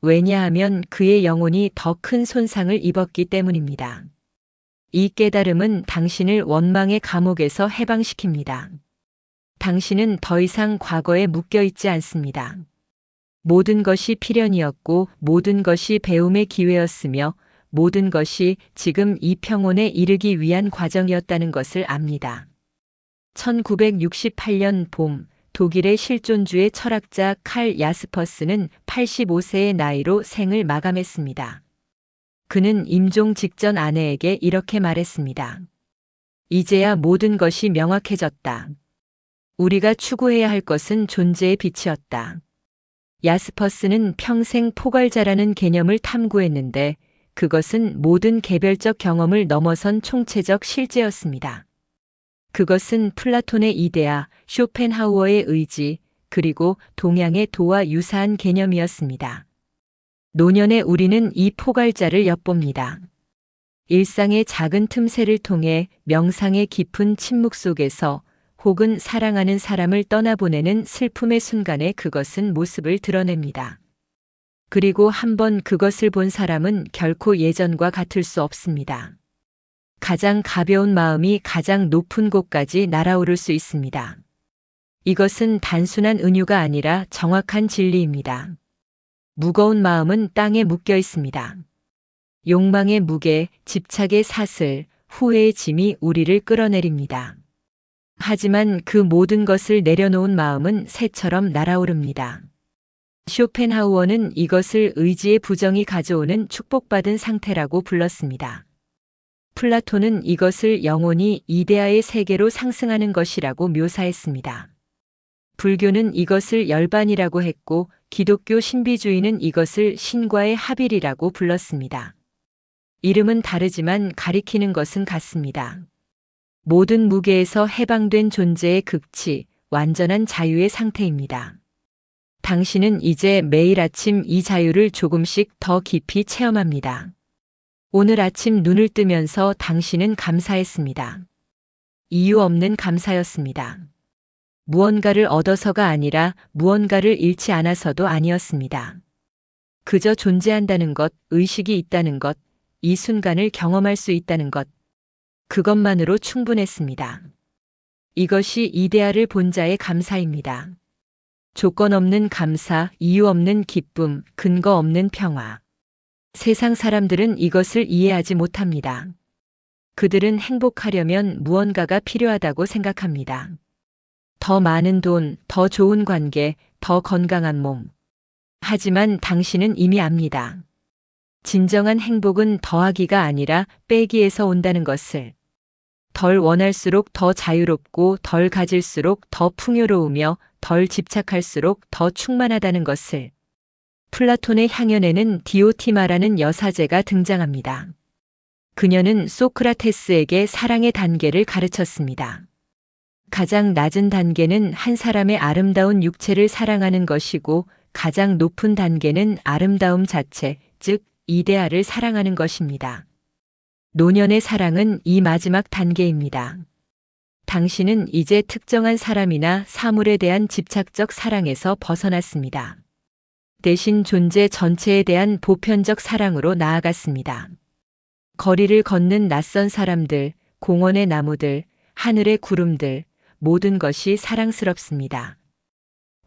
왜냐하면 그의 영혼이 더 큰 손상을 입었기 때문입니다. 이 깨달음은 당신을 원망의 감옥에서 해방시킵니다. 당신은 더 이상 과거에 묶여 있지 않습니다. 모든 것이 필연이었고 모든 것이 배움의 기회였으며 모든 것이 지금 이 평온에 이르기 위한 과정이었다는 것을 압니다. 1968년 봄, 독일의 실존주의 철학자 칼 야스퍼스는 85세의 나이로 생을 마감했습니다. 그는 임종 직전 아내에게 이렇게 말했습니다. 이제야 모든 것이 명확해졌다. 우리가 추구해야 할 것은 존재의 빛이었다. 야스퍼스는 평생 포괄자라는 개념을 탐구했는데 그것은 모든 개별적 경험을 넘어선 총체적 실제였습니다. 그것은 플라톤의 이데아, 쇼펜하우어의 의지, 그리고 동양의 도와 유사한 개념이었습니다. 노년에 우리는 이 포괄자를 엿봅니다. 일상의 작은 틈새를 통해 명상의 깊은 침묵 속에서 혹은 사랑하는 사람을 떠나보내는 슬픔의 순간에 그것은 모습을 드러냅니다. 그리고 한번 그것을 본 사람은 결코 예전과 같을 수 없습니다. 가장 가벼운 마음이 가장 높은 곳까지 날아오를 수 있습니다. 이것은 단순한 은유가 아니라 정확한 진리입니다. 무거운 마음은 땅에 묶여 있습니다. 욕망의 무게, 집착의 사슬, 후회의 짐이 우리를 끌어내립니다. 하지만 그 모든 것을 내려놓은 마음은 새처럼 날아오릅니다. 쇼펜하우어는 이것을 의지의 부정이 가져오는 축복받은 상태라고 불렀습니다. 플라톤은 이것을 영혼이 이데아의 세계로 상승하는 것이라고 묘사했습니다. 불교는 이것을 열반이라고 했고 기독교 신비주의는 이것을 신과의 합일이라고 불렀습니다. 이름은 다르지만 가리키는 것은 같습니다. 모든 무게에서 해방된 존재의 극치, 완전한 자유의 상태입니다. 당신은 이제 매일 아침 이 자유를 조금씩 더 깊이 체험합니다. 오늘 아침 눈을 뜨면서 당신은 감사했습니다. 이유 없는 감사였습니다. 무언가를 얻어서가 아니라 무언가를 잃지 않아서도 아니었습니다. 그저 존재한다는 것, 의식이 있다는 것, 이 순간을 경험할 수 있다는 것, 그것만으로 충분했습니다. 이것이 이데아를 본 자의 감사입니다. 조건 없는 감사, 이유 없는 기쁨, 근거 없는 평화. 세상 사람들은 이것을 이해하지 못합니다. 그들은 행복하려면 무언가가 필요하다고 생각합니다. 더 많은 돈, 더 좋은 관계, 더 건강한 몸. 하지만 당신은 이미 압니다. 진정한 행복은 더하기가 아니라 빼기에서 온다는 것을. 덜 원할수록 더 자유롭고 덜 가질수록 더 풍요로우며 덜 집착할수록 더 충만하다는 것을. 플라톤의 향연에는 디오티마라는 여사제가 등장합니다. 그녀는 소크라테스에게 사랑의 단계를 가르쳤습니다. 가장 낮은 단계는 한 사람의 아름다운 육체를 사랑하는 것이고 가장 높은 단계는 아름다움 자체, 즉 이데아를 사랑하는 것입니다. 노년의 사랑은 이 마지막 단계입니다. 당신은 이제 특정한 사람이나 사물에 대한 집착적 사랑에서 벗어났습니다. 대신 존재 전체에 대한 보편적 사랑으로 나아갔습니다. 거리를 걷는 낯선 사람들, 공원의 나무들, 하늘의 구름들, 모든 것이 사랑스럽습니다.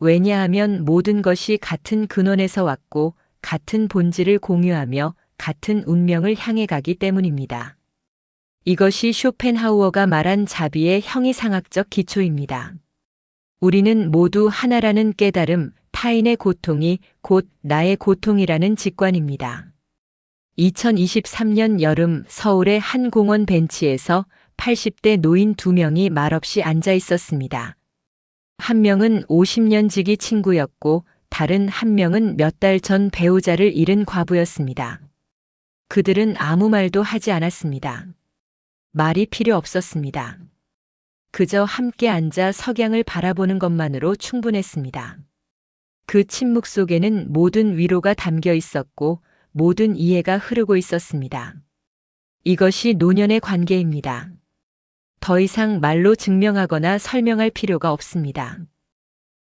왜냐하면 모든 것이 같은 근원에서 왔고 같은 본질을 공유하며 같은 운명을 향해 가기 때문입니다. 이것이 쇼펜하우어가 말한 자비의 형이상학적 기초입니다. 우리는 모두 하나라는 깨달음, 타인의 고통이 곧 나의 고통이라는 직관입니다. 2023년 여름 서울의 한 공원 벤치에서 80대 노인 2명이 말없이 앉아 있었습니다. 한 명은 50년 지기 친구였고 다른 한 명은 몇 달 전 배우자를 잃은 과부였습니다. 그들은 아무 말도 하지 않았습니다. 말이 필요 없었습니다. 그저 함께 앉아 석양을 바라보는 것만으로 충분했습니다. 그 침묵 속에는 모든 위로가 담겨 있었고 모든 이해가 흐르고 있었습니다. 이것이 노년의 관계입니다. 더 이상 말로 증명하거나 설명할 필요가 없습니다.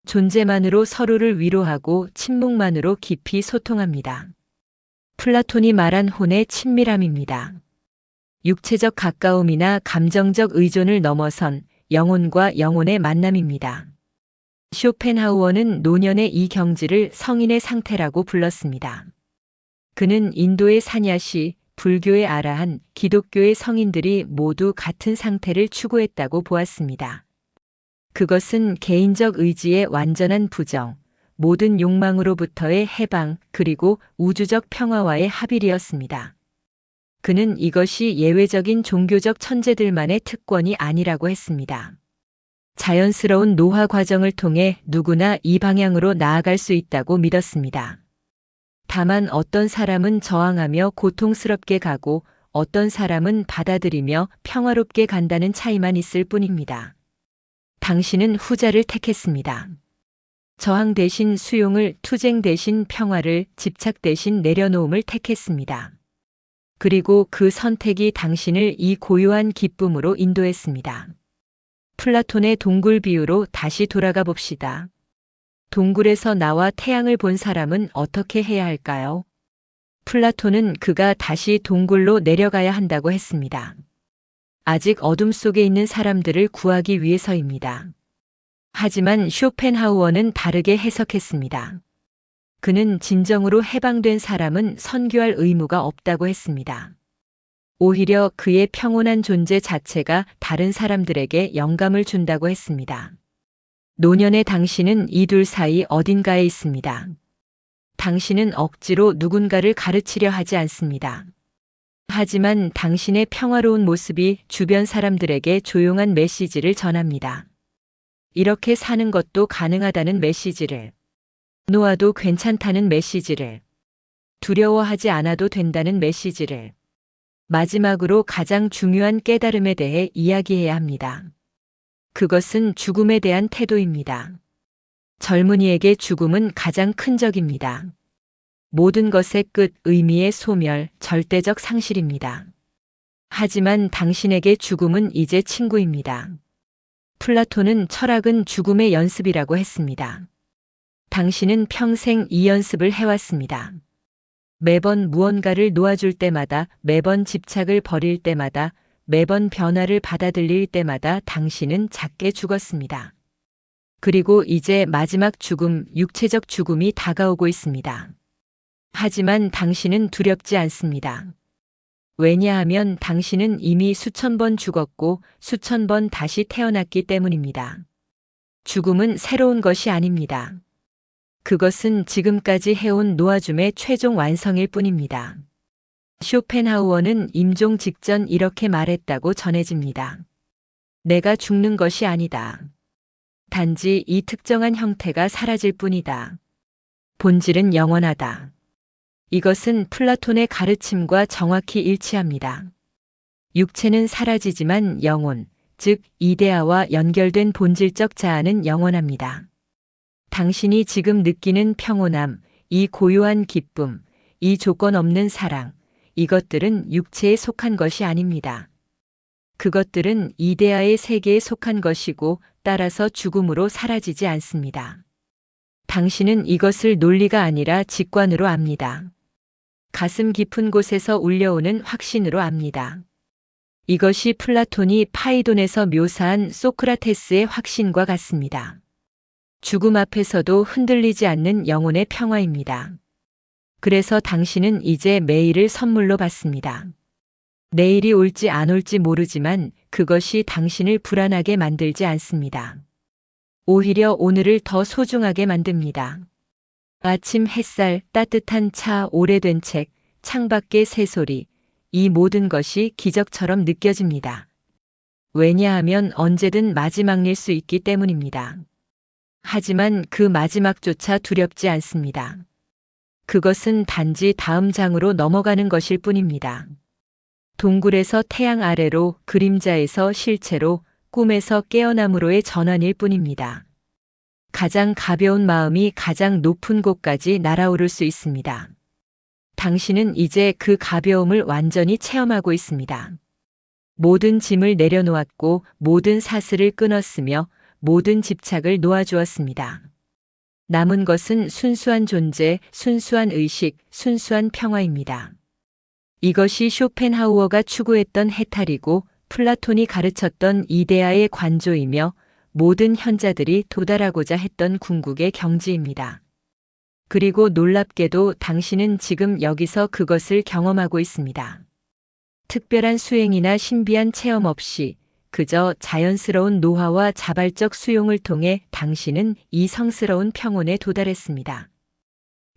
존재만으로 서로를 위로하고 침묵만으로 깊이 소통합니다. 플라톤이 말한 혼의 친밀함입니다. 육체적 가까움이나 감정적 의존을 넘어선 영혼과 영혼의 만남입니다. 쇼펜하우어는 노년의 이 경지를 성인의 상태라고 불렀습니다. 그는 인도의 사냐시, 불교의 아라한, 기독교의 성인들이 모두 같은 상태를 추구했다고 보았습니다. 그것은 개인적 의지의 완전한 부정, 모든 욕망으로부터의 해방, 그리고 우주적 평화와의 합일이었습니다. 그는 이것이 예외적인 종교적 천재들만의 특권이 아니라고 했습니다. 자연스러운 노화 과정을 통해 누구나 이 방향으로 나아갈 수 있다고 믿었습니다. 다만 어떤 사람은 저항하며 고통스럽게 가고 어떤 사람은 받아들이며 평화롭게 간다는 차이만 있을 뿐입니다. 당신은 후자를 택했습니다. 저항 대신 수용을, 투쟁 대신 평화를, 집착 대신 내려놓음을 택했습니다. 그리고 그 선택이 당신을 이 고요한 기쁨으로 인도했습니다. 플라톤의 동굴 비유로 다시 돌아가 봅시다. 동굴에서 나와 태양을 본 사람은 어떻게 해야 할까요? 플라톤은 그가 다시 동굴로 내려가야 한다고 했습니다. 아직 어둠 속에 있는 사람들을 구하기 위해서입니다. 하지만 쇼펜하우어는 다르게 해석했습니다. 그는 진정으로 해방된 사람은 선교할 의무가 없다고 했습니다. 오히려 그의 평온한 존재 자체가 다른 사람들에게 영감을 준다고 했습니다. 노년의 당신은 이 둘 사이 어딘가에 있습니다. 당신은 억지로 누군가를 가르치려 하지 않습니다. 하지만 당신의 평화로운 모습이 주변 사람들에게 조용한 메시지를 전합니다. 이렇게 사는 것도 가능하다는 메시지를, 놓아도 괜찮다는 메시지를, 두려워하지 않아도 된다는 메시지를, 마지막으로 가장 중요한 깨달음에 대해 이야기해야 합니다. 그것은 죽음에 대한 태도입니다. 젊은이에게 죽음은 가장 큰 적입니다. 모든 것의 끝, 의미의 소멸, 절대적 상실입니다. 하지만 당신에게 죽음은 이제 친구입니다. 플라톤은 철학은 죽음의 연습이라고 했습니다. 당신은 평생 이 연습을 해왔습니다. 매번 무언가를 놓아줄 때마다, 매번 집착을 버릴 때마다, 매번 변화를 받아들일 때마다 당신은 작게 죽었습니다. 그리고 이제 마지막 죽음, 육체적 죽음이 다가오고 있습니다. 하지만 당신은 두렵지 않습니다. 왜냐하면 당신은 이미 수천 번 죽었고 수천 번 다시 태어났기 때문입니다. 죽음은 새로운 것이 아닙니다. 그것은 지금까지 해온 놓아줌의 최종 완성일 뿐입니다. 쇼펜하우어는 임종 직전 이렇게 말했다고 전해집니다. 내가 죽는 것이 아니다. 단지 이 특정한 형태가 사라질 뿐이다. 본질은 영원하다. 이것은 플라톤의 가르침과 정확히 일치합니다. 육체는 사라지지만 영혼, 즉 이데아와 연결된 본질적 자아는 영원합니다. 당신이 지금 느끼는 평온함, 이 고요한 기쁨, 이 조건 없는 사랑, 이것들은 육체에 속한 것이 아닙니다. 그것들은 이데아의 세계에 속한 것이고 따라서 죽음으로 사라지지 않습니다. 당신은 이것을 논리가 아니라 직관으로 압니다. 가슴 깊은 곳에서 울려오는 확신으로 압니다. 이것이 플라톤이 파이돈에서 묘사한 소크라테스의 확신과 같습니다. 죽음 앞에서도 흔들리지 않는 영혼의 평화입니다. 그래서 당신은 이제 매일을 선물로 받습니다. 내일이 올지 안 올지 모르지만 그것이 당신을 불안하게 만들지 않습니다. 오히려 오늘을 더 소중하게 만듭니다. 아침 햇살, 따뜻한 차, 오래된 책, 창밖의 새소리, 이 모든 것이 기적처럼 느껴집니다. 왜냐하면 언제든 마지막일 수 있기 때문입니다. 하지만 그 마지막조차 두렵지 않습니다. 그것은 단지 다음 장으로 넘어가는 것일 뿐입니다. 동굴에서 태양 아래로, 그림자에서 실체로, 꿈에서 깨어남으로의 전환일 뿐입니다. 가장 가벼운 마음이 가장 높은 곳까지 날아오를 수 있습니다. 당신은 이제 그 가벼움을 완전히 체험하고 있습니다. 모든 짐을 내려놓았고 모든 사슬을 끊었으며 모든 집착을 놓아주었습니다. 남은 것은 순수한 존재, 순수한 의식, 순수한 평화입니다. 이것이 쇼펜하우어가 추구했던 해탈이고 플라톤이 가르쳤던 이데아의 관조이며 모든 현자들이 도달하고자 했던 궁극의 경지입니다. 그리고 놀랍게도 당신은 지금 여기서 그것을 경험하고 있습니다. 특별한 수행이나 신비한 체험 없이 그저 자연스러운 노화와 자발적 수용을 통해 당신은 이 성스러운 평온에 도달했습니다.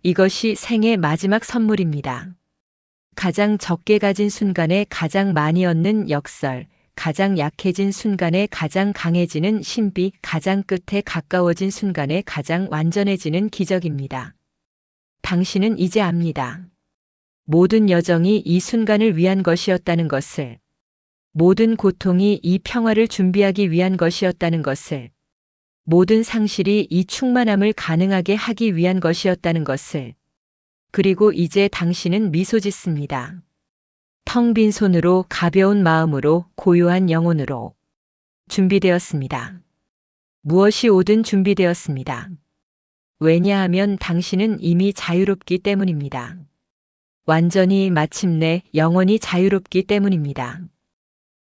이것이 생의 마지막 선물입니다. 가장 적게 가진 순간에 가장 많이 얻는 역설, 가장 약해진 순간에 가장 강해지는 신비, 가장 끝에 가까워진 순간에 가장 완전해지는 기적입니다. 당신은 이제 압니다. 모든 여정이 이 순간을 위한 것이었다는 것을, 모든 고통이 이 평화를 준비하기 위한 것이었다는 것을, 모든 상실이 이 충만함을 가능하게 하기 위한 것이었다는 것을, 그리고 이제 당신은 미소 짓습니다. 텅 빈 손으로, 가벼운 마음으로, 고요한 영혼으로. 준비되었습니다. 무엇이 오든 준비되었습니다. 왜냐하면 당신은 이미 자유롭기 때문입니다. 완전히 마침내 영원히 자유롭기 때문입니다.